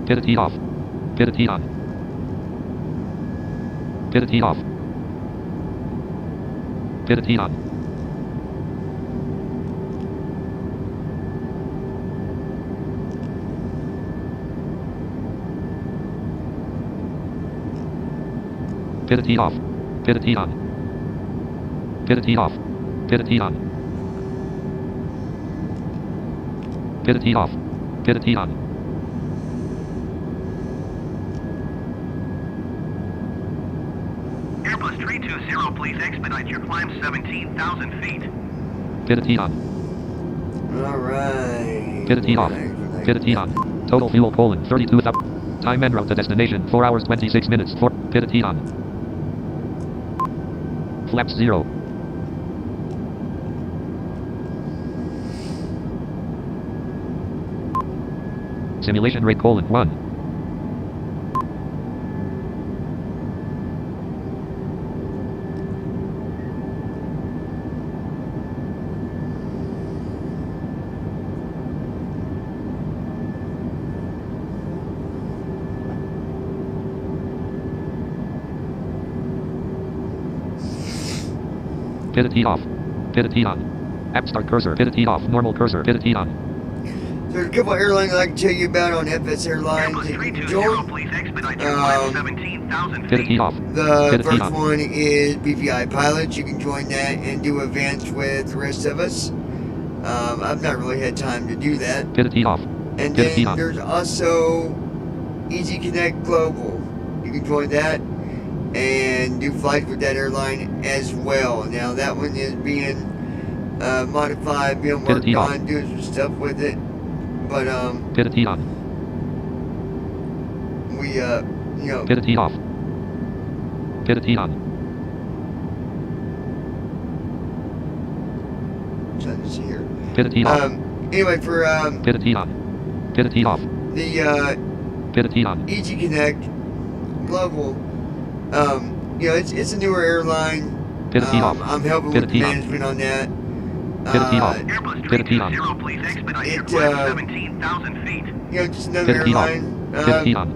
Pivot T off. Pivot T on. Pivot T off. Pivot T on. Pivot T off. Pivot T on. Pivot T off. Pivot T on. Pivot T off. Pivot T on. Airbus 320, please expedite your climb 17,000 feet. Pivot T on. Alright. Pivot T off. Pivot T on. Total fuel colon 32,000. Time en route to destination 4 hours 26 minutes. Pivot T on. Flaps 0. Simulation rate colon 1. Pivot T off. Pivot T on. App start cursor. Pivot T off. Normal cursor. Pivot T on. There's a couple airlines I can tell you about on FS Airlines Airbus that you can 320, join. please expedite your climb 17,000 Pivot T feet. off. The Pivot T first on. one is BVI Pilots. You can join that and do events with the rest of us. I've not really had time to do that. Pivot T off. And Pivot T then on. there's also Easy Connect Global. You can join that and do flights with that airline as well. Now that one is being modified, being Pivot worked T off. on, doing some stuff with it. But Pivot T on. we you know, Pivot T off. Pivot T on. trying to see here. Pivot T off. Anyway, for Pivot T on. Pivot T off. the Pivot T on. Easy Connect Global, you know, it's a newer airline. Pivot T off. I'm helping Pivot with the T on. management on that. Pivot T off. Airbus Pivot T on. 320, please expedite your It, climb 17,000 feet. You know, just another Pivot T off. airline Pivot T on.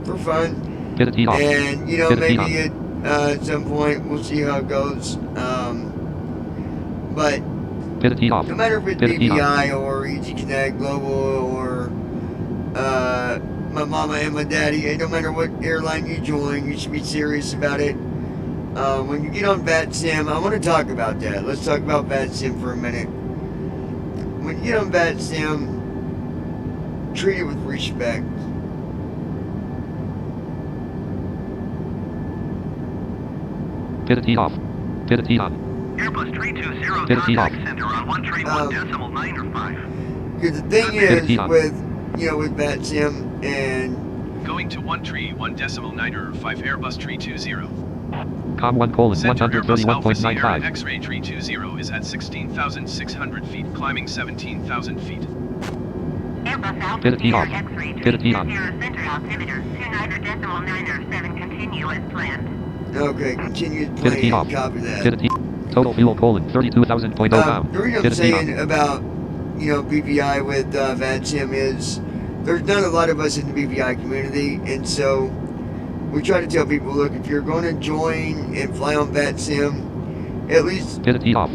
for fun. Pivot T off. And you know, Pivot T maybe at some point we'll see how it goes. But Pivot T off. no matter if it's Pivot T on. BVI or Easy Connect Global or my mama and my daddy, it don't matter what airline you join, you should be serious about it. when you get on VATSIM, I want to talk about that. Let's talk about VATSIM for a minute. When you get on VATSIM, treat it with respect. Pivot key off. Pivot key on. Airbus 320 Pivot key off. contact center on 131.995. Because the thing Pivot is, key on. with VATSIM and Going to 131.995 Airbus 320. Com 1 colon Center Airbus Alpha Sierra 131.95. X-ray 320 is at 16,600 feet, climbing 17,000 feet. Airbus Alpha Pivot key Sierra off. X-ray Pivot key on. 320 center altimeter 29.997 continue as planned. okay, continuous Pivot key off. plane, copy that. Pivot key. Total fuel colon 32,000.0 pounds. The reason I'm Pivot key on. saying about BVI with VATSIM is there's not a lot of us in the BVI community, and so we try to tell people, look, if you're going to join and fly on VATSIM, at least Pivot key off.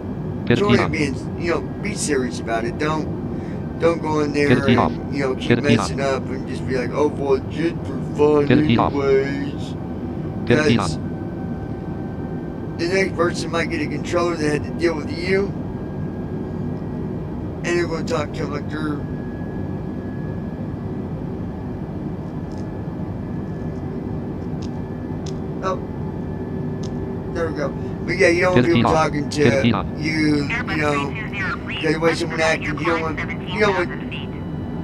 Pivot join key and on. be serious about it. Don't go in there Pivot key off. and keep Pivot key messing on. up and just be like, oh well, just for fun Pivot key off. anyways. Pivot key Because on. the next person might get a controller that had to deal with you, and they're going to talk to them like they're there we go. But yeah, you don't want Pivot key people off. talking Pivot key to on. you, Airbus you know, 320, please. the way someone expedite acted, your you don't climb want 17,000 feet.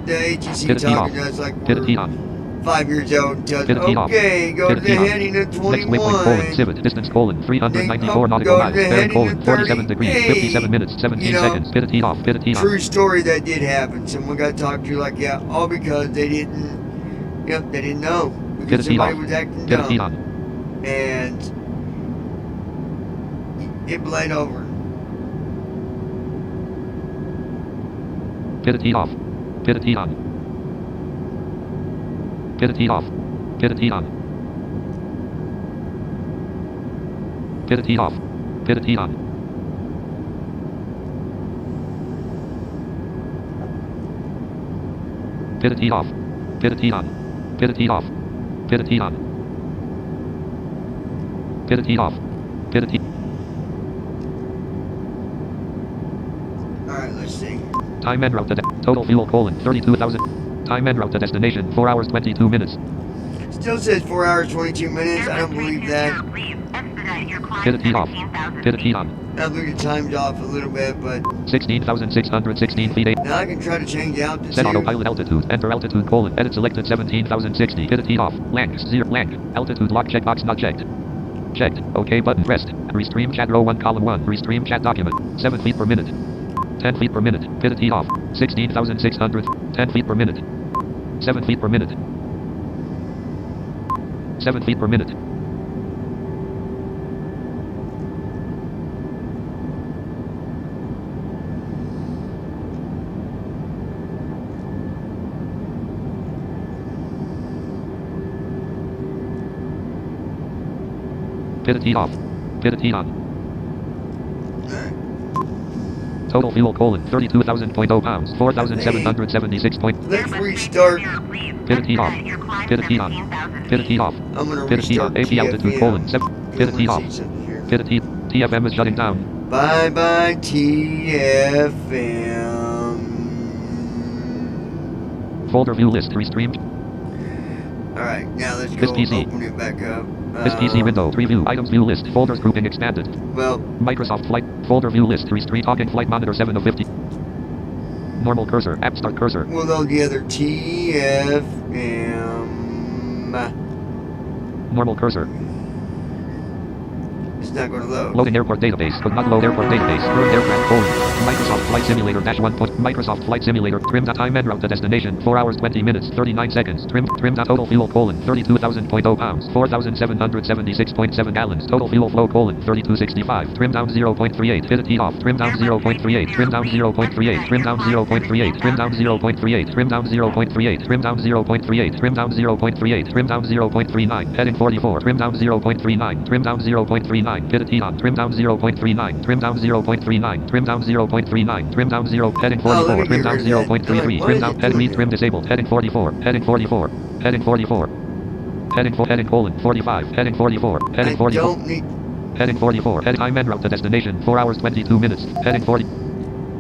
the ATC Pivot key talking off. to us like Pivot key we're on. 5 years old and tells us, Pivot key off. okay, go to Pivot the key on. heading of Next waypoint colon 21. civet distance colon 394 Then nautical go miles. to the Bearing heading colon of 47 degrees 38. 57 minutes 17 You know, seconds. Pivot key off. Pivot key on. True story that did happen. Someone got talked to like, yeah, all because they didn't know. Because Pivot key somebody off. was acting Pivot key dumb. on. And it bled over. Pivot key off. Pivot key on. Pivot key off. Pivot key on. Pivot key off. Pivot key on. Pivot key off. Pivot key on. Pivot key off. Pivot key on. Pivot key off. Pivot key. Alright, let's see. Time en route to total fuel colon 32,000. Time en route to destination 4 hours 22 minutes. Still says 4 hours 22 minutes. I don't believe that. Please expedite your climb Pivot key off. 17,000 Pivot key feet. on. I believe the time's off a little bit, but 16,616 feet 8. now I can try to change out the Set autopilot altitude. Enter altitude colon. Edit selected 17,060. Pivot key off. Blank. 0 blank. Altitude lock checkbox not checked. Checked. OK button pressed. Restream chat row 1 column 1. Restream chat document. 7 feet per minute. 10 feet per minute. Pivot key off. 16,600. 10 feet per minute. 7 feet per minute. 7 feet per minute. Pivot key off. Pivot key on. Total fuel colon 32,000.0 pounds 4,776 point. let's Airbus restart. 320, please Pivot key off. expedite your climb Pivot key on. 17,000 Pivot key off. I'm gonna Pivot key on. restart AP altitude TFM. colon 7. Pivot key I off. wanna see something here. Pivot key. TFM is shutting down. Bye bye TFM. Folder view list restreamed. Alright, now let's This go PC. open it back up. This PC window preview items view list folders grouping expanded. Well, Microsoft Flight folder view list restream talking flight monitor 7 of 50. Normal cursor app start cursor. we'll load the other TFM. Normal cursor. It's not going to load. Loading airport database, but not load airport database. Current aircraft colon. Microsoft Flight Simulator dash 1. Microsoft Flight Simulator. Trim time en route to destination 4 hours 20 minutes 39 seconds. Trim total fuel colon 32,000.0 pounds 4,776.7 gallons. Total fuel flow colon 3265. Trim down 0.38. Pivot key off. Trim down 0.38. Trim down 0.38. Trim down 0.38. Trim down 0.38. Trim down 0.38. Trim down 0.38. Trim down 0.38. Trim down 0.39. Heading 44. Trim down 0.39. Trim down 0.39. Pivot key on. Trim down 0.39. Trim down 0.39. Trim down 0.39. Trim down 0. Heading 44. Trim down 0.33. Trim down. Heading read trim disabled. Heading 44. Heading 44. Heading 44. Heading colon 45. Heading 44. Heading I 44. don't need. Heading 44. Heading time en route to destination 4 hours 22 minutes. Heading 40.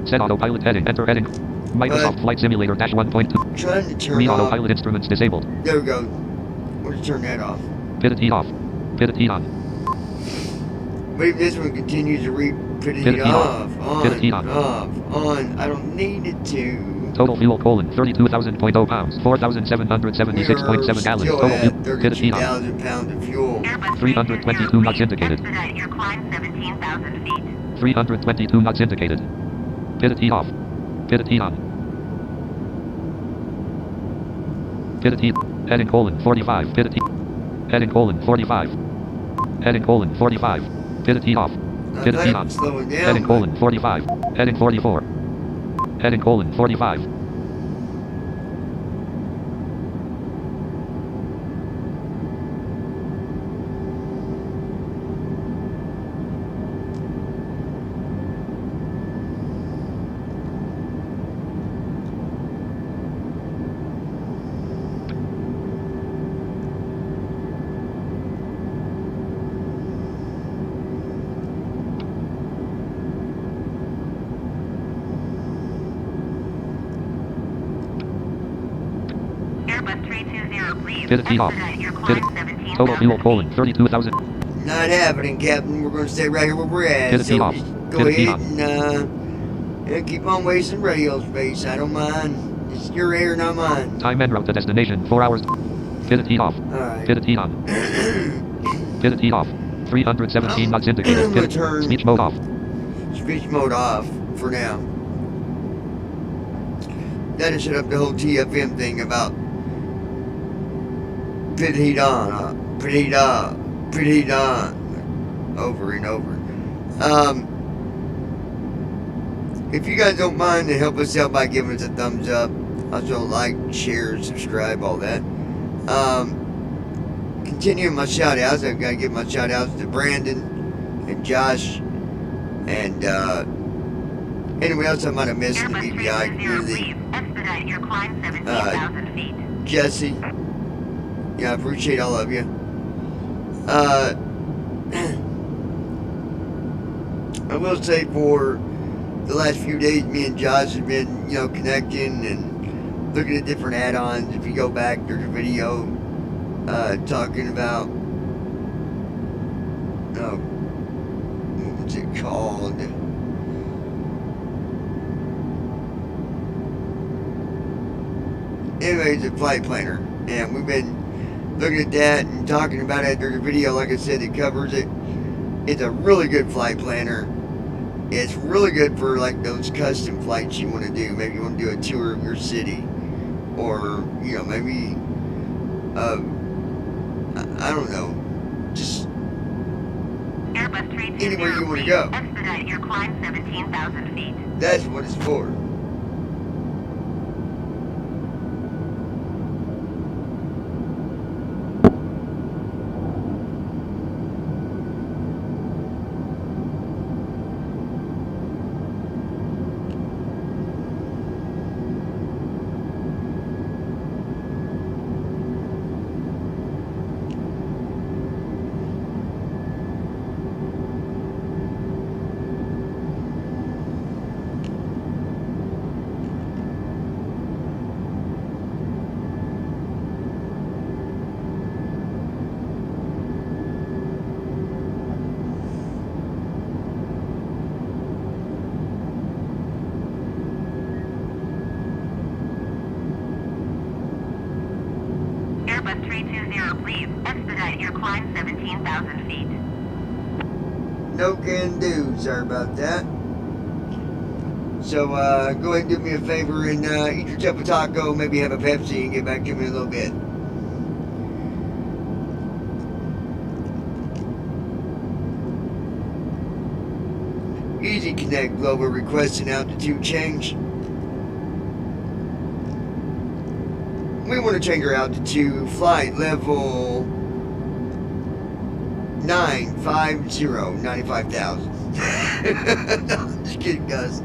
Set autopilot heading. Enter heading. Microsoft Flight Simulator dash 1.2. Trying to turn Read off. autopilot instruments disabled. There we go. We'll turn that off. Pivot heat off. Pivot heat on. But if this one continues to read, put it Pivot heat off, Pivot heat on, off, on. I don't need it to. Total fuel colon 32,000.0 pounds. 4,776.7 gallons. Still Total at fuel. Pivot heat on. 32,000 pounds of fuel. Airbus 322 knots indicated. Expedite your climb 17,000 feet. 322 knots indicated. Pivot heat off. Pivot heat on. Pivot heat. Heading colon 45. Pivot heat. Heading colon 45. Heading colon 45. Pivot heat off. Pivot heat on. Slowing down. Heading colon 45. Heading 44. Heading colon 45. Airbus 320, please. Pivot heat off. Expedite your Pivot. climb 17,000 Total fuel feet. colon 32,000. Not happening, Captain. We're going to stay right here where we're at. Pivot heat So off. just go Pivot heat ahead and keep on wasting radio space. I don't mind. It's your air, not mine. Time en route to destination 4 hours. Pivot heat off. Alright. Pivot heat on. Pivot heat off. 317 knots indicated. Pivot. Return. Speech mode off. Speech mode off for now. That is set up the whole TFM thing about pit heat on, pit heat off, pit heat on, over and over. If you guys don't mind to help us out by giving us a thumbs up, also like, share, subscribe, all that. Continuing my shout outs, I've got to give my shout outs to Brandon and Josh and anyone else I might have missed in the Airbus BBI 320, community. please. Expedite your climb 17,000 feet. Jesse, yeah, I appreciate all of you. I will say for the last few days, me and Josh have been, connecting and looking at different add-ons. If you go back, there's a video talking about, what's it called? Anyways, a flight planner, and we've been looking at that and talking about it. There's a video, like I said, that covers it. It's a really good flight planner. It's really good for like those custom flights you want to do. Maybe you want to do a tour of your city, or maybe I don't know, just Airbus 320, anywhere you want to please. go. Expedite your climb 17,000 feet. That's what it's for. Airbus 320, please. Expedite your climb 17,000 feet. No can do, sorry about that. So go ahead and do me a favor and eat your cup of taco, maybe have a Pepsi, and get back to me in a little bit. Easy Connect Global requesting altitude change. We want to change our altitude, flight level 950, 95,000. Just kidding, guys.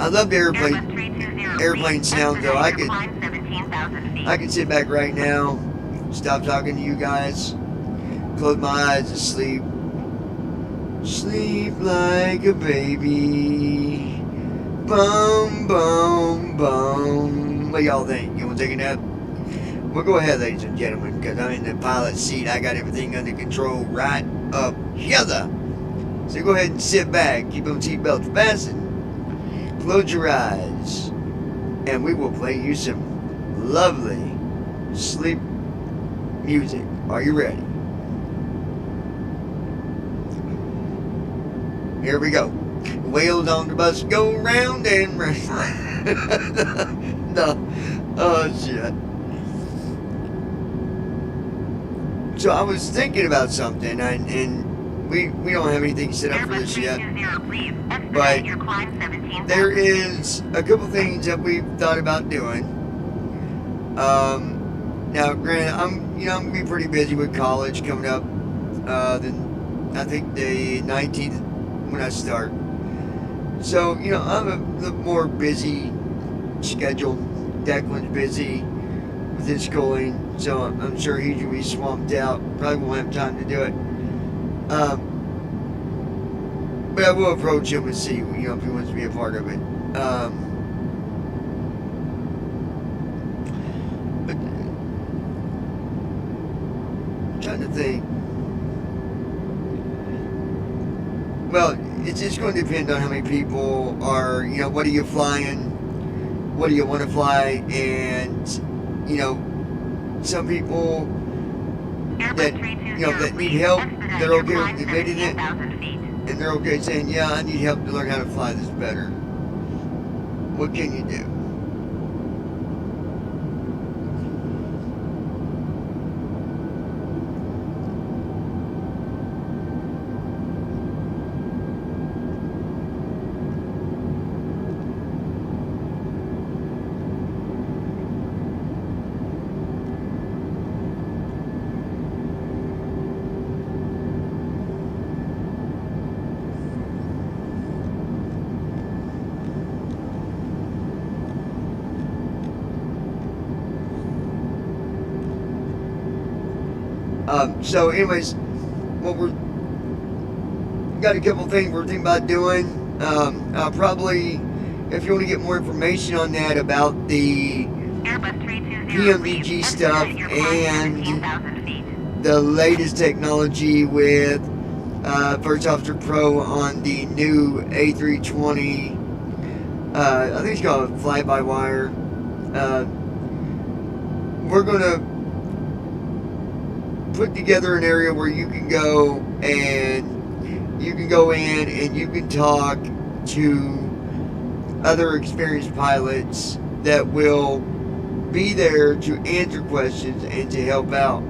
I love the Airbus airplane 320, airplane please sound though. expedite your climb 17,000 feet. I can sit back right now, stop talking to you guys, close my eyes and sleep. Sleep like a baby. Boom, boom, boom. What do y'all think? You want to take a nap? Well, go ahead, ladies and gentlemen, because I'm in the pilot seat. I got everything under control right up here. So go ahead and sit back. Keep them seatbelts fastened. Close your eyes. And we will play you some lovely sleep music. Are you ready? Here we go. Wheels on the bus go round and round. No. Oh, shit. So I was thinking about something, and we don't have anything set up for this yet. But there is a couple things that we've thought about doing. Now, granted, I'm gonna be pretty busy with college coming up. I think the 19th when I start. So I'm a little more busy schedule. Declan's busy with his schooling, so I'm sure he's gonna be swamped out. Probably won't have time to do it. But I will approach him and see, if he wants to be a part of it. But I'm trying to think. Well, it's just going to depend on how many people are, what are you flying? What do you want to fly? And, some people that, that need help, they're okay with admitting it. And they're okay saying, yeah, I need help to learn how to fly this better. What can you do? So anyways, got a couple things we're thinking about doing. I'll probably, if you want to get more information on that about the PMDG stuff and the latest technology with First Officer Pro on the new A320, I think it's called fly-by-wire. We're going to put together an area where you can go in and you can talk to other experienced pilots that will be there to answer questions and to help out.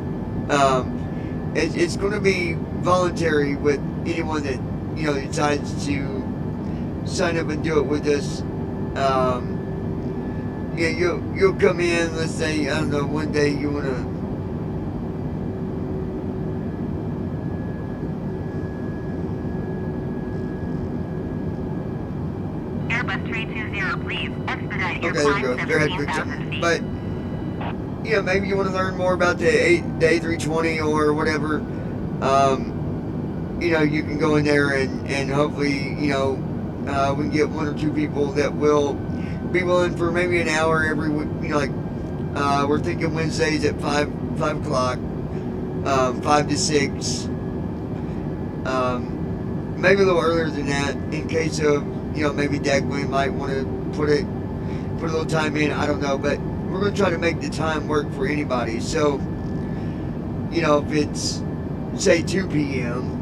It's going to be voluntary with anyone that decides to sign up and do it with us. You'll come in. Let's say, I don't know, one day you want to. Okay, there we go. Go ahead, quick something. But maybe you want to learn more about the A320 or whatever. You can go in there and hopefully we can get one or two people that will be willing for maybe an hour every week. We're thinking Wednesdays at 5 o'clock, 5 to 6. Maybe a little earlier than that in case of maybe Declan might want to put a little time in. I don't know, but we're going to try to make the time work for anybody. So if it's say 2 p.m.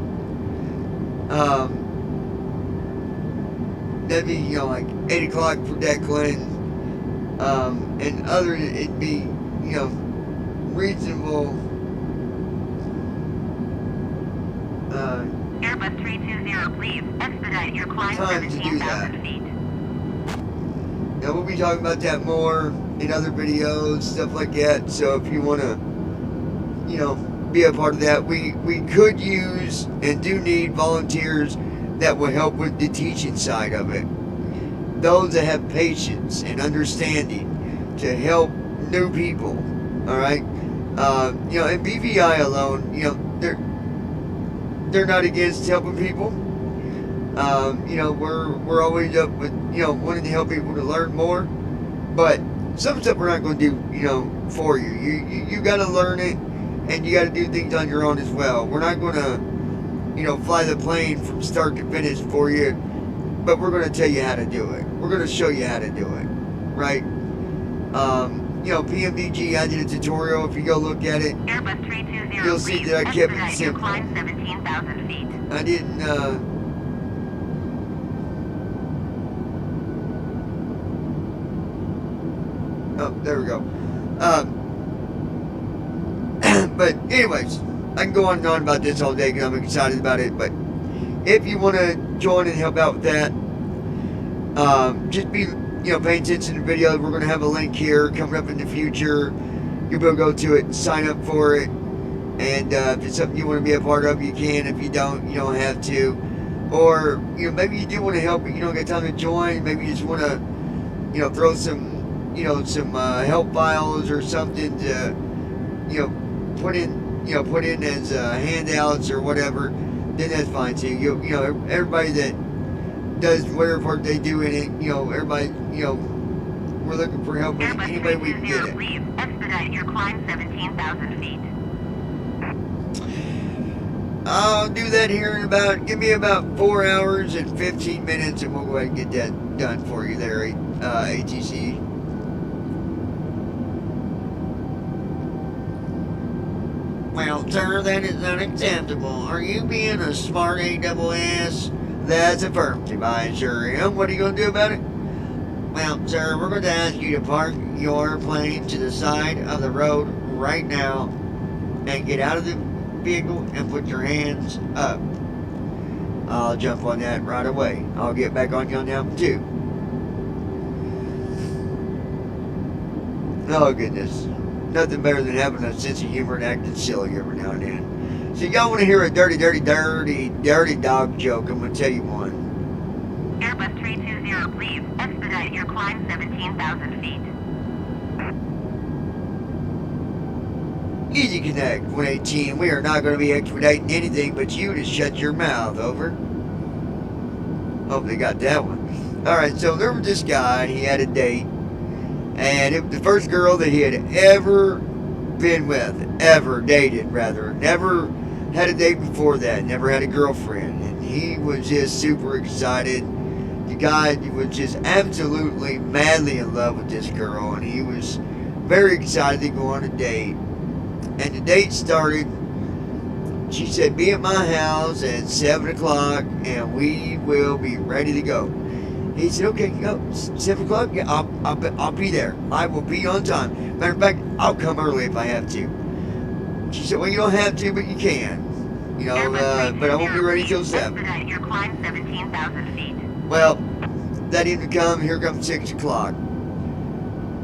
That'd be like 8 o'clock for Declan, and other it'd be reasonable. Airbus 320, please expedite your climb 17,000 feet. Now we'll be talking about that more in other videos, stuff like that. So if you want to, be a part of that, we could use and do need volunteers that will help with the teaching side of it. those that have patience and understanding to help new people. All right, you know, and BVI alone, you know, they're not against helping people. You know, we're always up with, you know, wanting to help people to learn more, but some stuff we're not going to do, you know, for you. You got to learn it, and you got to do things on your own as well. We're not going to, you know, fly the plane from start to finish for you, but we're going to tell you how to do it. We're going to show you how to do it, right? You know, PMDG, I did a tutorial. If you go look at it, Airbus 320, you'll see that I kept it simple. Climb 17,000 feet. I didn't, oh, there we go. But anyways, I can go on and on about this all day because I'm excited about it. But if you want to join and help out with that, just be, you know, paying attention to the videos. We're going to have a link here coming up in the future. You'll be able to go to it and sign up for it. And if it's something you want to be a part of, you can. If you don't, you don't have to. Or, you know, maybe you do want to help, but you don't get time to join. Maybe you just want to, you know, throw some, you know, some help files or something to, you know, put in as handouts or whatever. Then that's fine too. You know, everybody that does whatever part they do in it, you know, everybody, you know, we're looking for help with Airbus any way we can get 320, it. leave. Expedite your climb 17,000 feet. I'll do that here in about, give me about 4 hours and 15 minutes, and we'll go ahead and get that done for you there, ATC. Well, sir, that is unacceptable. Are you being a smart AWS? That's affirmative, I sure am. What are you going to do about it? Well, sir, we're going to ask you to park your plane to the side of the road right now and get out of the vehicle and put your hands up. I'll jump on that right away. I'll get back on you on that one too. Oh goodness. Nothing better than having a sense of humor and acting silly every now and then. So y'all want to hear a dirty dog joke? I'm going to tell you one. Airbus 320, leave. Expedite your climb 17,000 feet. Easy Connect 118, we are not going to be expediting anything but you to shut your mouth, over. Hope they got that one. Alright, so there was this guy, and he had a date, and it was the first girl that he had ever been with, ever dated rather, never had a date before that, never had a girlfriend, and he was just super excited. The guy was just absolutely madly in love with this girl, and he was very excited to go on a date. And the date started, she said, be at my house at 7 o'clock and we will be ready to go. He said, okay, go, 7 o'clock? Yeah, I'll be there. I will be on time. Matter of fact, I'll come early if I have to. She said, well, you don't have to, but you can. You know, but I won't be ready till 7. Expedite your climb 17,000 feet. Well, that evening come, here comes 6 o'clock.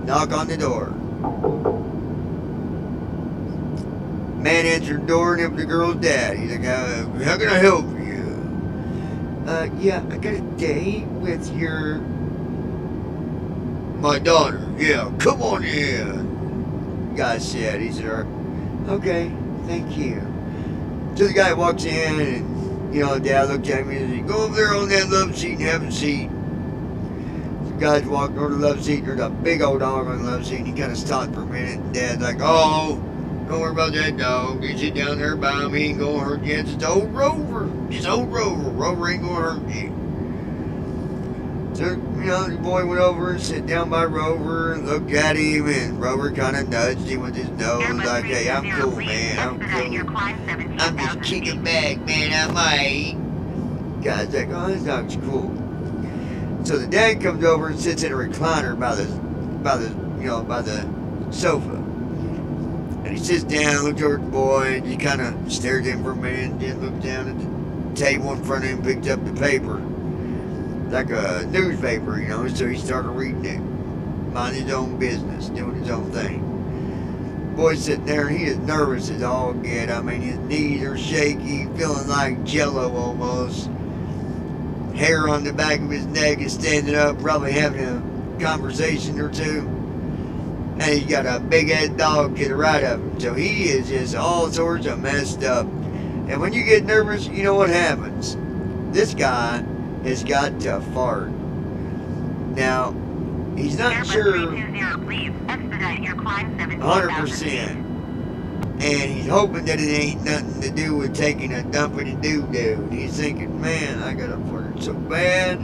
Knock on the door. Man answered the door, and it was the girl's dad. He's like, how can I help you? Yeah, I got a date with my daughter. Yeah, come on in. The guy said, he said, okay, thank you. So the guy walks in, and, you know, dad looked at me and said, go over there on that love seat and have a seat. The guy's walking over to the love seat, there's a big old dog on the love seat, and he kind of stopped for a minute, and dad's like, oh, don't worry about that dog. You sit down there by me, he ain't gonna hurt you. It's just old Rover. Just old Rover. Rover ain't gonna hurt you. So, you know, the boy went over and sat down by Rover and looked at him, and Rover kind of nudged him with his nose, like, hey, I'm cool, man. I'm cool. I'm just kicking back, man. I'm alright. Guy's like, oh, this dog's cool. So the dad comes over and sits in a recliner by the sofa. And he sits down, looks over at the boy, and he kind of stares at him for a minute, and then looks down at the table in front of him, picked up the paper. Like a newspaper, you know, so he started reading it. Mind his own business, doing his own thing. The boy's sitting there, and he is nervous as all get. I mean, his knees are shaky, feeling like jello almost. hair on the back of his neck is standing up, probably having a conversation or two. And he's got a big ass dog to the right of him. So he is just all sorts of messed up. And when you get nervous, you know what happens. This guy has got to fart. Now, he's not Airbus sure 320, please expedite your climb 17,000 100%. And he's hoping that it ain't nothing to do with taking a dump in a doo-doo. He's thinking, man, I gotta fart so bad.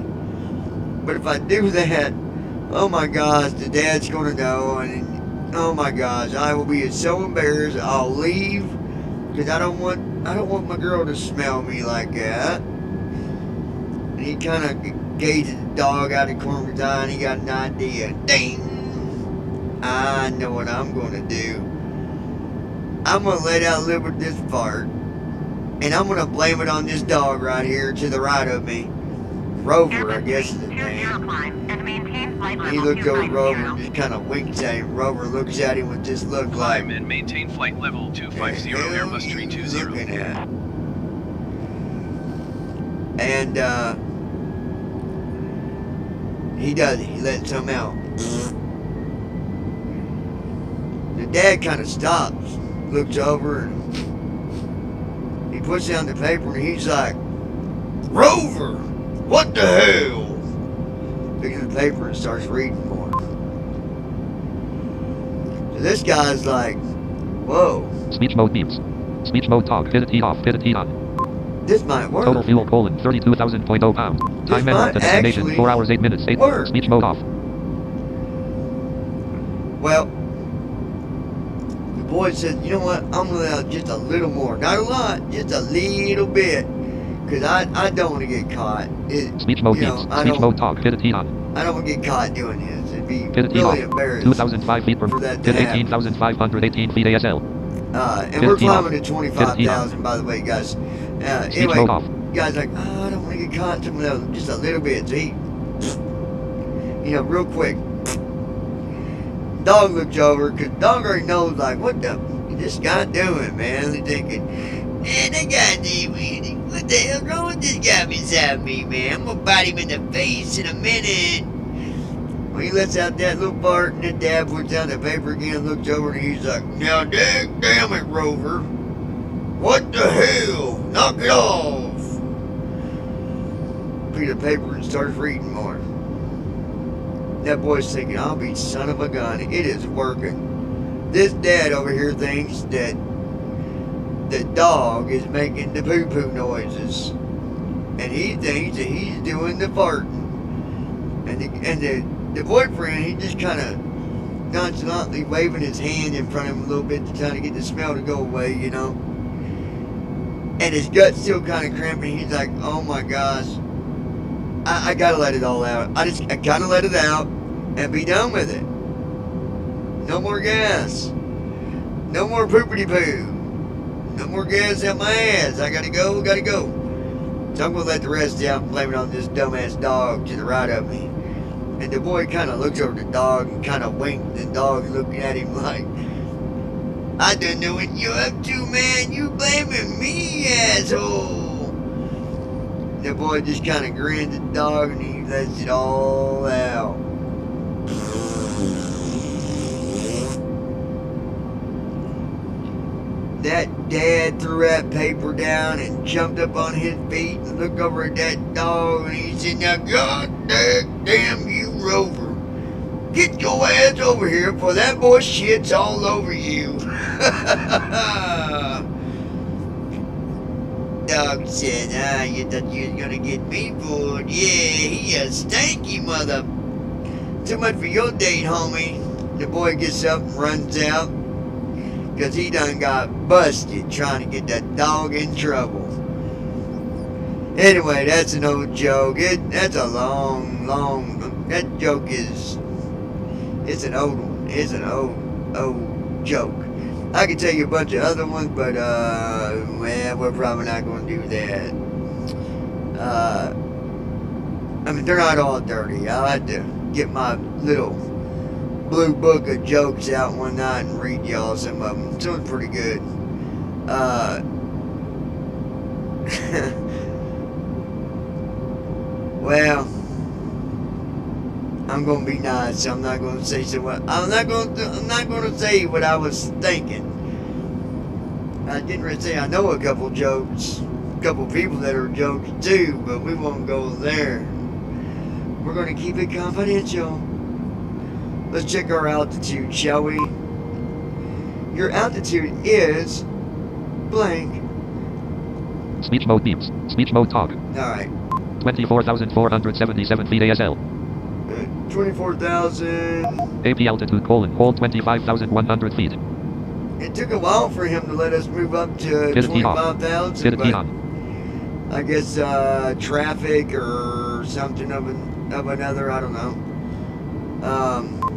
But if I do that, oh my gosh, the dad's gonna know. And oh my gosh, I will be so embarrassed. I'll leave because I don't want my girl to smell me like that. And he kind of gazes the dog out of the corner of his eye, and he got an idea. Ding! I know what I'm gonna do. I'm going to let out live this fart, and I'm going to blame it on this dog right here to the right of me. Rover, I guess is his name. He looks over at Rover and just kind of winks at him. Rover looks at him with this look like, Climb and maintain flight level 250 Airbus 320. looking at. And he does it. He lets some out. The dad kind of stops, looks over, and he puts down the paper, and he's like, Rover, what the hell? Picks up the paper and starts reading more. So this guy's like, whoa, Speech mode beeps. Speech mode talk. Pivot T off. Pivot T on. this might work. Total fuel colon 32,000.0 pounds. Time might entered to destination actually 4 hours 8 minutes 8. work. Speech mode off. Well, the boy said, you know what, I'm going to let out just a little more. Not a lot, just a little bit. Because I don't want to get caught. Speech mode you know, beeps. Speech mode talk. Pivot T on. I don't want to get caught doing this. It'd be Pivot T really off. embarrassing. 2,005 feet per for that to minute. happen. 18,518 feet ASL. And we're 15 off. climbing to 25,000, by the way, guys. Speech Anyway, mode off. guys like, oh, I don't want to get caught. Just a little bit. So he, you know, real quick. Dog looks over, because dog already knows, like, what the this guy doing, man? He's thinking, man, that guy, what the hell's wrong with this guy beside me, man? I'm going to bite him in the face in a minute. Well, he lets out that little fart, and the dad puts down the paper again, looks over, and he's like, now, damn it, Rover. What the hell? Knock it off. Pick up the paper and starts reading more. That boy's thinking, I'll be son of a gun. It is working. This dad over here thinks that the dog is making the poo-poo noises. And he thinks that he's doing the farting. And the boyfriend, he just kind of nonchalantly waving his hand in front of him a little bit to try to get the smell to go away, you know. And his gut's still kind of cramping. He's like, oh my gosh. I gotta let it all out. I gotta let it out and be done with it. No more gas. No more poopity poo. No more gas out my ass. I gotta go. So I'm gonna let the rest out and blame it on this dumbass dog to the right of me. And the boy kind of looks over the dog and kind of winks. The dog looking at him like, I don't know what you're up to, man. You blaming me, asshole. The boy just kind of grins at the dog and he lets it all out. That dad threw that paper down and jumped up on his feet and looked over at that dog and he said, now God damn you, Rover. Get your ass over here before that boy shits all over you. Dog said, you thought you was gonna get me fooled. Yeah, he a stanky mother. Too much for your date, homie. The boy gets up and runs out because he done got busted trying to get that dog in trouble. Anyway, that's an old joke. That's a long, that joke is, it's an old one. It's an old joke. I could tell you a bunch of other ones, but, well, we're probably not going to do that. I mean, they're not all dirty. I'll have to get my little blue book of jokes out one night and read y'all some of them. Some pretty good. Well, I'm gonna be nice. I'm not gonna say so. I'm not gonna say what I was thinking. I didn't really say I know a couple jokes, a couple people that are jokes too, but we won't go there. We're gonna keep it confidential. Let's check our altitude, shall we? Your altitude is blank. Speech mode beeps. Speech mode talk. Alright. 24,477 feet ASL. 24,000. AP altitude colon. Hold 25,100 feet. It took a while for him to let us move up to Get a T on. 25,000, Get a T but on. I guess traffic or something of another, I don't know.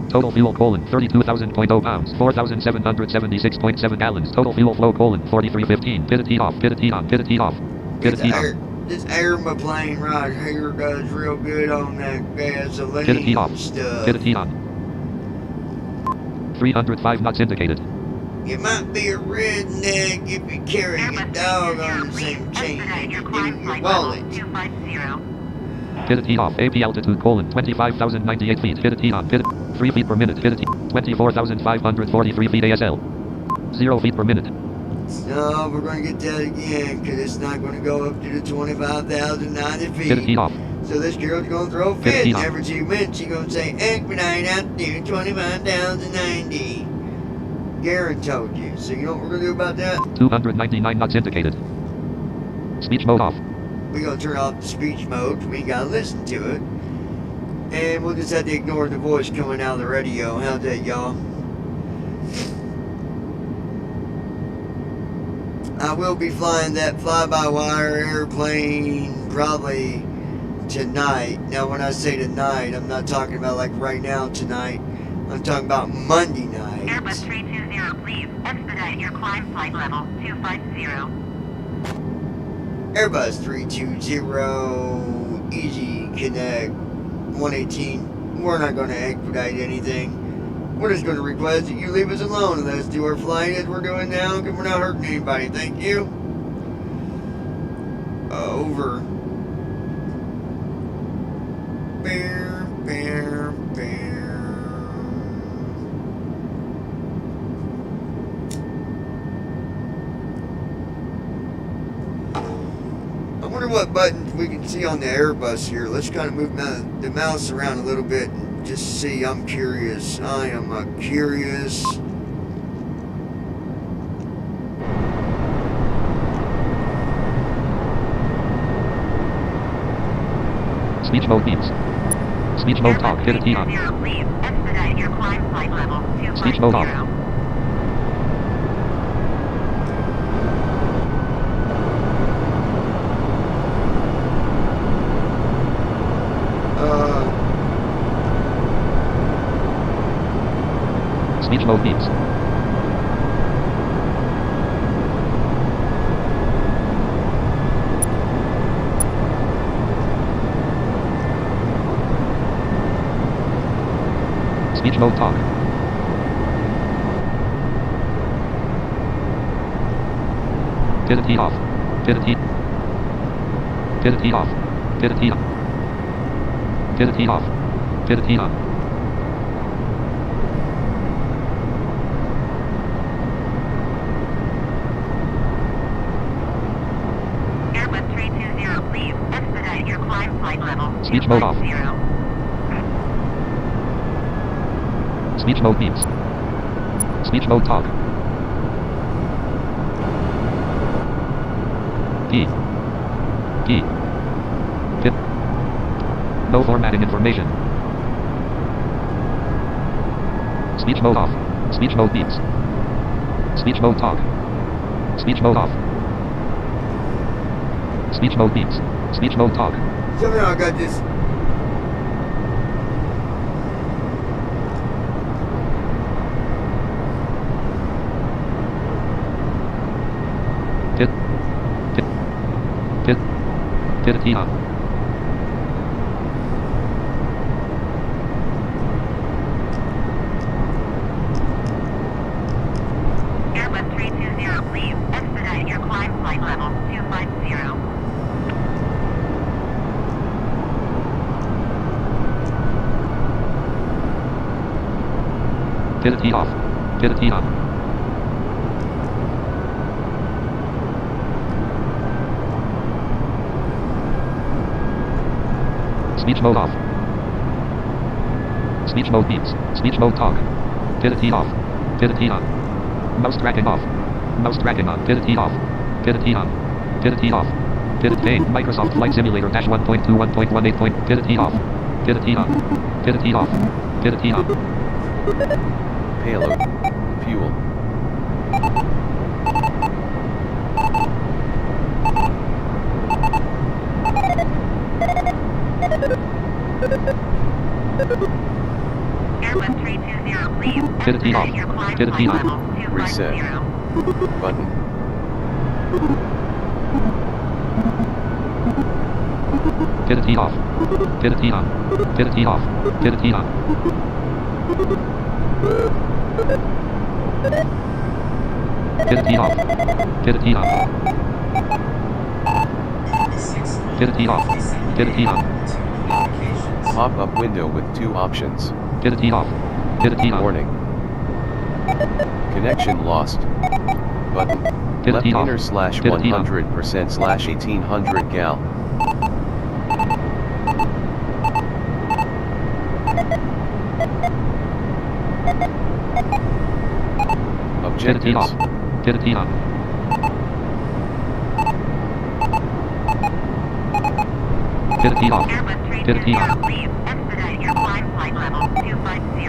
Total fuel colon 32,000.0 pounds, 4,776.7 gallons. Total fuel flow colon 4315. Pit a T off. Pit a T on. Pit a T off. Pit a T on. This airplane right here does real good on that gasoline Pit a T off. stuff. Pit a T on. 305 knots indicated. You might be a redneck if you carry a Airbus dog 320, on the same please chain expedite your in climb your flight level wallet. 250. Pit a T off. AP altitude colon 25,098 feet. Pit a T on. Pit 3 feet per minute. Pit a T. 24,543 feet ASL. 0 feet per minute. No, we're going to get that again because it's not going to go up to the 25,090 Pit a T feet. off. So this girl's going to throw a Pit a fit. T off. Every 2 minutes she's going to say, expedite altitude 25,090. Garen told you. So you know what we're going to do about that? 299 knots indicated. Speech mode off. We're going to turn off the speech mode. We ain't got to listen to it. And we'll just have to ignore the voice coming out of the radio. How's that, y'all? I will be flying that fly-by-wire airplane probably tonight. Now, when I say tonight, I'm not talking about like right now tonight. I'm talking about Monday night. Airbus 320, please expedite your climb flight level 250. Airbus 320, Easy Connect 118. We're not going to expedite anything. We're just going to request that you leave us alone and let us do our flight as we're doing now, because we're not hurting anybody. Thank you. Over. Bear, bear, bear. I wonder what buttons we can see on the Airbus here. Let's kind of move the mouse around a little bit and just see. I'm curious. I am curious. Speech mode beeps. Speech mode talk. Pit a T on. Airbus 320, please expedite your climb flight level 250. Speech mode off. Speech mode beeps. Speech mode talk. Pit a T off. Pit a T. Pit a T off. Pit a T on. Pit a T off. Pit a T on. Airbus 320, please expedite your climb flight level Speech mode off. 250. Speech mode beeps. Speech mode talk. P. P. Pip. No formatting information. Speech mode off. Speech mode beeps. Speech mode talk. Speech mode off. Speech mode beeps. Speech mode talk. Somehow I got this. Pit. Pit. Pit. Pit a T on. Airbus 320, please expedite your climb flight level 250. Activity off. Activity on. Speech mode off. Speech mode beeps. Speech mode talk. Activity off. Activity on. Mouse tracking off. Mouse tracking on. Activity off. Activity on. Activity off. Activity Microsoft Flight Simulator dash 1.2 Activity off. Activity on. Activity off. Activity on. Payload. Fuel. Airbus 320, please. Activity off. Expedite your climb Activity flight on. level 250. Reset. Button. Activity off. Activity on. Activity off. Activity on. Activity off. Activity on. Activity off. Activity on. Pop-up window with 2 options. Activity off. Activity on. Warning. Connection lost. Button. Left Activity off. inner slash Activity on. 100% slash 1800 gal. Activity off. Objectives. Activity on. Activity off. Airbus Activity on. 320, please. Expedite your climb flight level 250.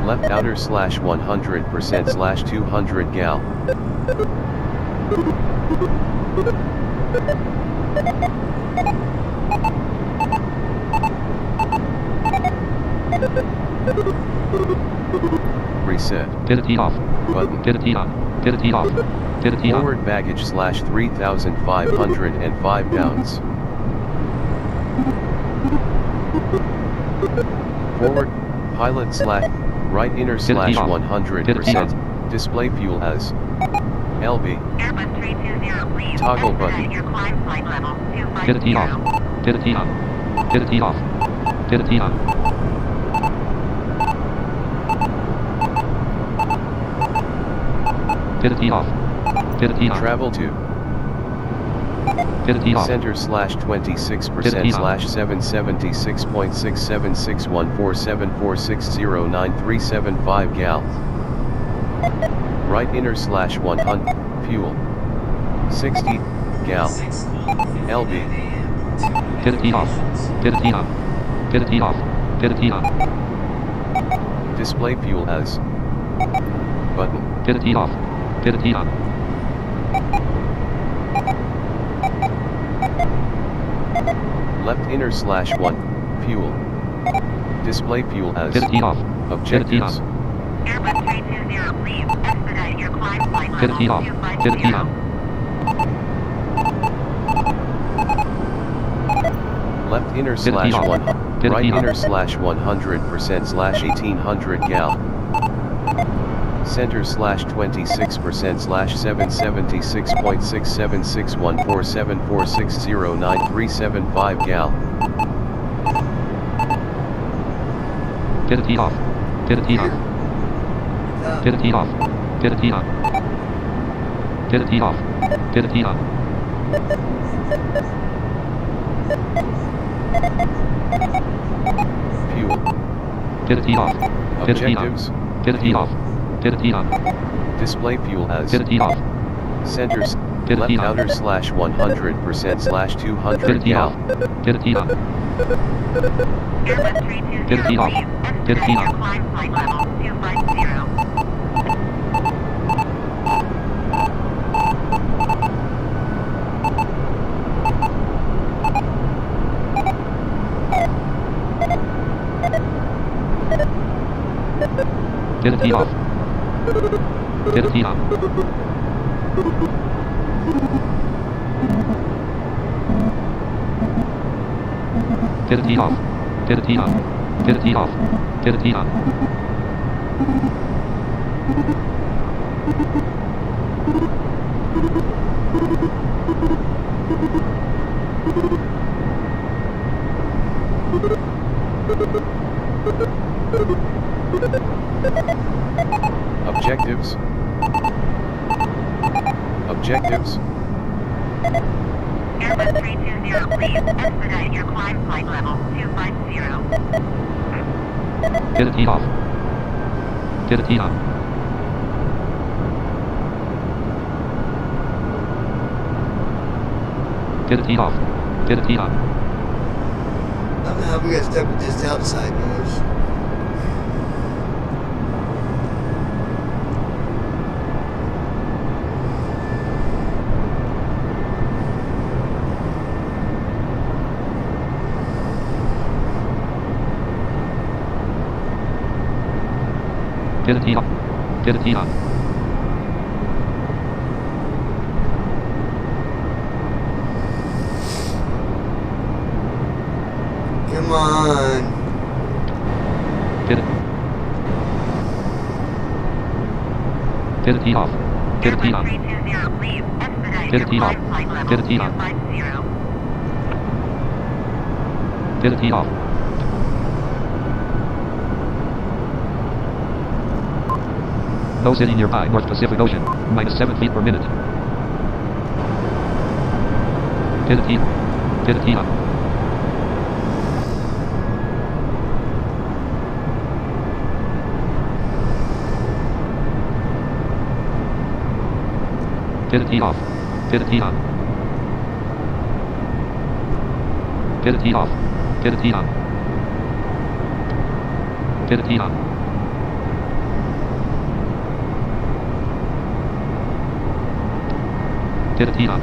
Left outer slash 100% slash 200 gal. Reset. Activity off. Button. Activity on. Activity off. Activity on. Forward baggage slash 3,505 pounds. Forward, pilot slash, right inner slash off. 100%, display fuel as LB, Airbus 320, please. Toggle Expedite button. your climb flight level Activity 250. off. Activity on. Activity off. Activity on. Activity off. Activity on. travel to, Activity off. center slash 26% Activity on. slash 776.676147460937 gal. Right inner slash 100, fuel. 60, gal. LB, Activity off. Activity on. Activity off. Activity on. display fuel as button. Activity off. Activity on. Left inner slash 1, fuel. Display fuel as Activity off. Activity objectives. on. Airbus 320, please. Expedite your climb flight level Activity off. 250. Activity on. Left inner Activity slash off. 1, Activity right on. inner slash 100% slash 1800 gal. Center slash 26% slash 776.676147460937 gal. Activity off. Activity on. Activity off. Activity on. Activity off. Activity on. Fuel. Activity off. Activity on. Objectives. Activity off. Activity on. Display fuel as Activity off. centers. Activity Left on. outer slash 100% slash 200 Activity gal. off. Activity on. Airbus 320, Activity off. please. Activity Expedite your on. climb flight level 250. Activity off. Activity on. Activity off. Activity on. Pivot T off. Pivot T on. Objectives. Objectives. Airbus 320, please expedite your climb flight level 250. Pivot T off. Pivot T on. Pivot T off. Pivot T on. I don't know how we got stuck with this outside noise. Pivot T off. Pivot T on. Come on. Pivot. Pivot T off. Pivot T Airbus on. 320, please expedite Pivot your T off. climb flight level Pivot T on. 250. Pivot T off. No city nearby, North Pacific Ocean. -7 feet per minute. Pivot T. Pivot T on. Pivot T off. Pivot T on. Pivot T off. Pivot T on. Pivot T on. Pivot T on.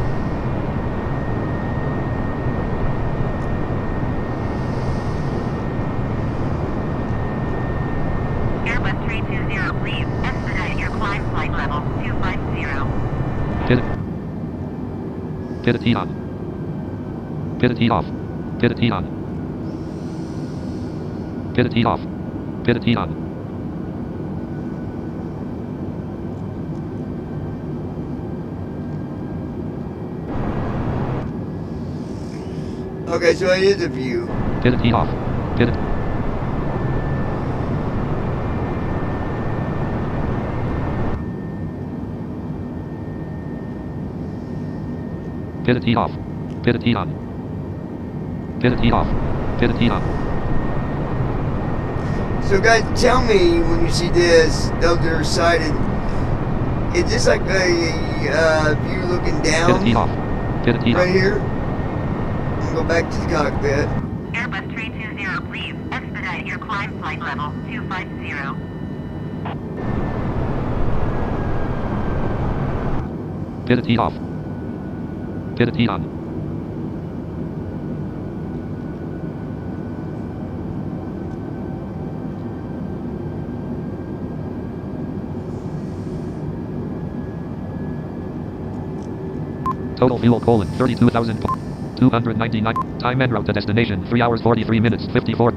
Airbus 320, please expedite your climb flight level 250. Pivot. Pivot T on. Pivot T off. Pivot T on. Pivot T off. Pivot T on. Okay, so it is a view. Pivot T off. Pivot. Pivot T off. Pivot T on. Pivot T off. Pivot T on. So guys, tell me when you see this, those that are sighted, is this like a view looking Pivot T down off. Pivot T right on. here? I'm gonna go back to the cockpit. Airbus 320, please expedite your climb flight level 250. Pivot T off. Pivot T on. Total fuel: 32,299. Time en route to destination: 3 hours 43 minutes 54.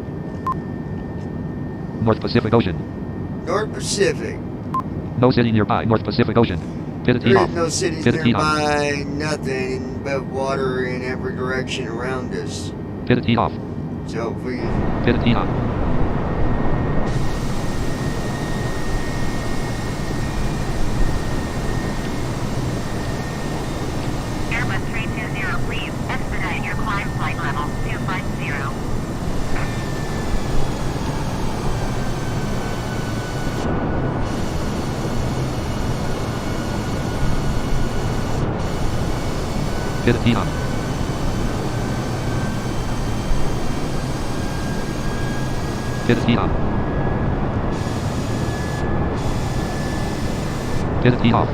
North Pacific Ocean. North Pacific. No city nearby. North Pacific Ocean. Pivot T There off. is no cities Pivot T on. nearby, nothing but water in every direction around us. Pivot T off. So if we Pivot T on. Airbus 320, please expedite your climb flight level 250. Pivot T on. Pivot T on. Pivot T off.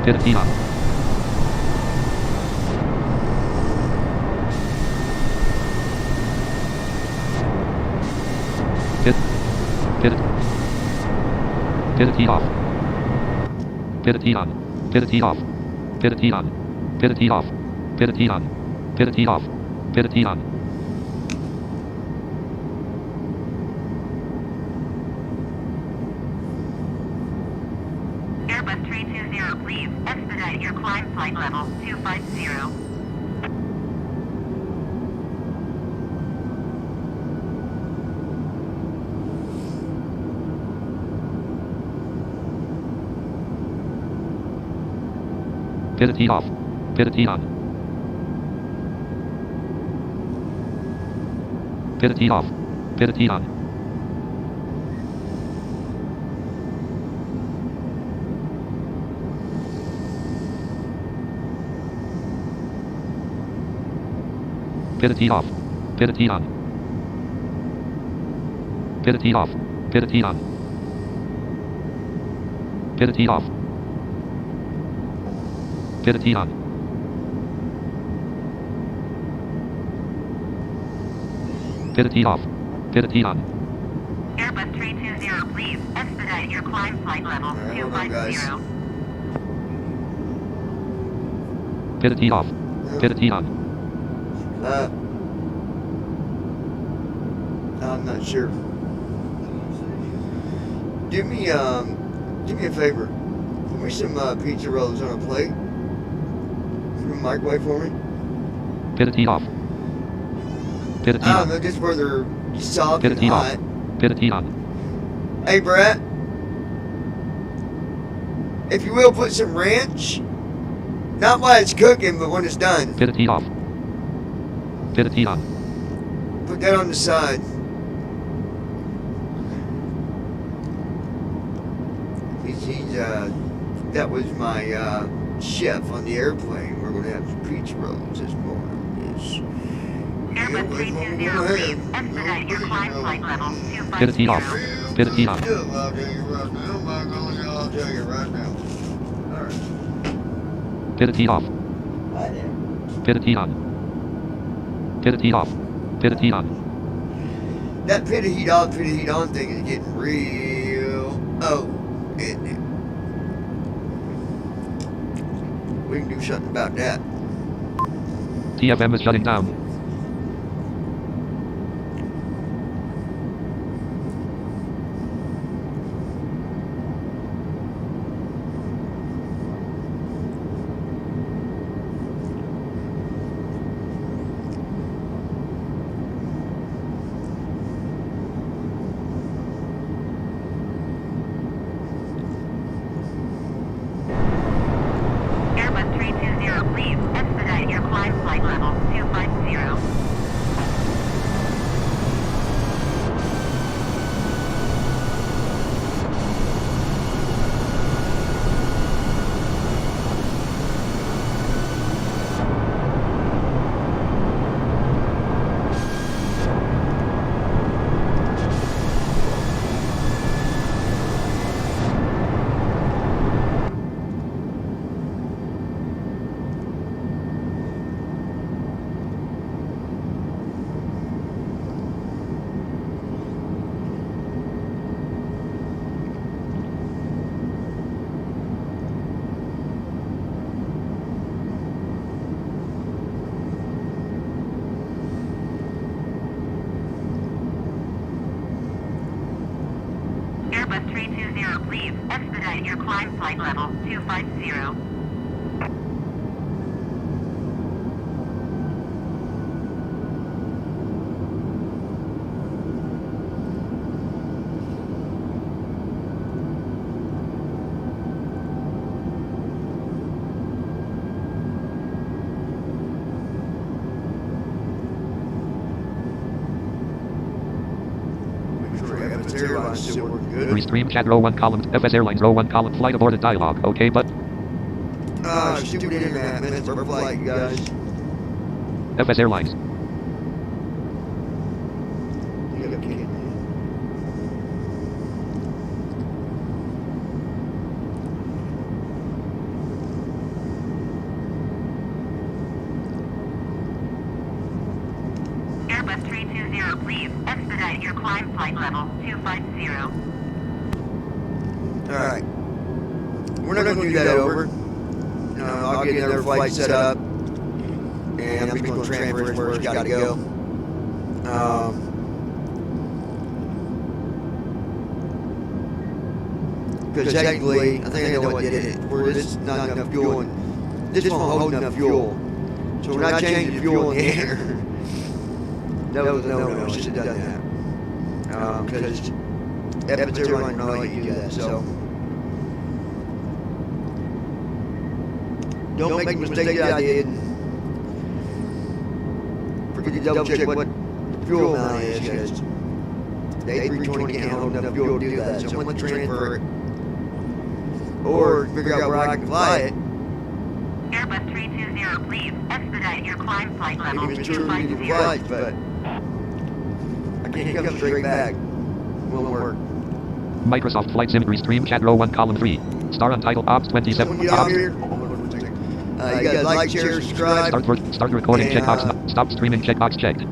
Pivot T on. Pivot. Pivot. Pivot T off. Pivot T on. Pivot T off. Pivot T on. Pivot T off. Pivot T on. Pivot T off. Pivot T on. please. Expedite your climb flight level 250. Pivot heat off. Pivot heat on. Pivot heat off. Pivot heat on. Pivot heat off. Pivot heat on. Pivot heat off. Pivot heat on. Pivot heat off. Pivot heat on. Pivot heat off. Pivot heat on. Airbus 320, please. Expedite your climb flight level Alright, hold on, guys. 250. Pivot heat off. Pivot heat on. I'm not sure. Do me a favor. Put me some pizza rolls on a plate. Put a microwave for me. Pivot heat off. Pivot heat I don't on. know, just where they're soft Pivot and heat off. hot. Pivot heat on. Hey, Brett. If you will, put some ranch. Not while it's cooking, but when it's done. Pivot heat off. Pivot heat on. Put that on the side. That was my chef on the airplane. We're going to have some pizza rolls this morning. Airbus 320, please. Expedite your climb flight level 250. Pivot heat off. Pivot heat on. I'll tell you right now. All right. Pivot heat off. Hi there. Pivot heat on. Pivot heat off. Pivot heat on. That pivot heat off, pivot heat on thing is getting real. Oh, isn't it? We can do something about that. TFM is shutting down. Airbus 320, please. Expedite your climb flight level 250. Airbus 320, please. Expedite your climb flight level 250. Make sure Evans Airlines still working good. Restream chat row 1 column. FS Airlines row 1 column. Flight aborted dialog. Okay, but Stupid internet, man. It's our flight, you guys. FS Airlines. You gotta kidding me. Airbus 320, please. Expedite your climb flight level 250. Alright. We're not gonna do that over. I'll get another flight set up. And I'm just gonna transfer it where it's gotta go. Because technically, I think I know what did it. Where this is not enough fuel, and this won't hold enough fuel. So when I change the fuel in the air, no, I should have done that. Because Epics Airline will not let you do that. So don't make the mistake that I did. Forget to double check what fuel amount is, because the A320 can't hold enough fuel to do that. So I'm going to transfer it, or figure out where I can fly it. Airbus 320, please expedite your climb flight level Maybe it's true we need to 250. flight, but I can't come straight back. Won't work. Microsoft Flight Sim Stream Chat Row 1 Column 3. Star Untitled Ops When 27. you get out Ops. here, you guys like, share, subscribe. Start recording And, checkbox. Stop streaming checkbox checked.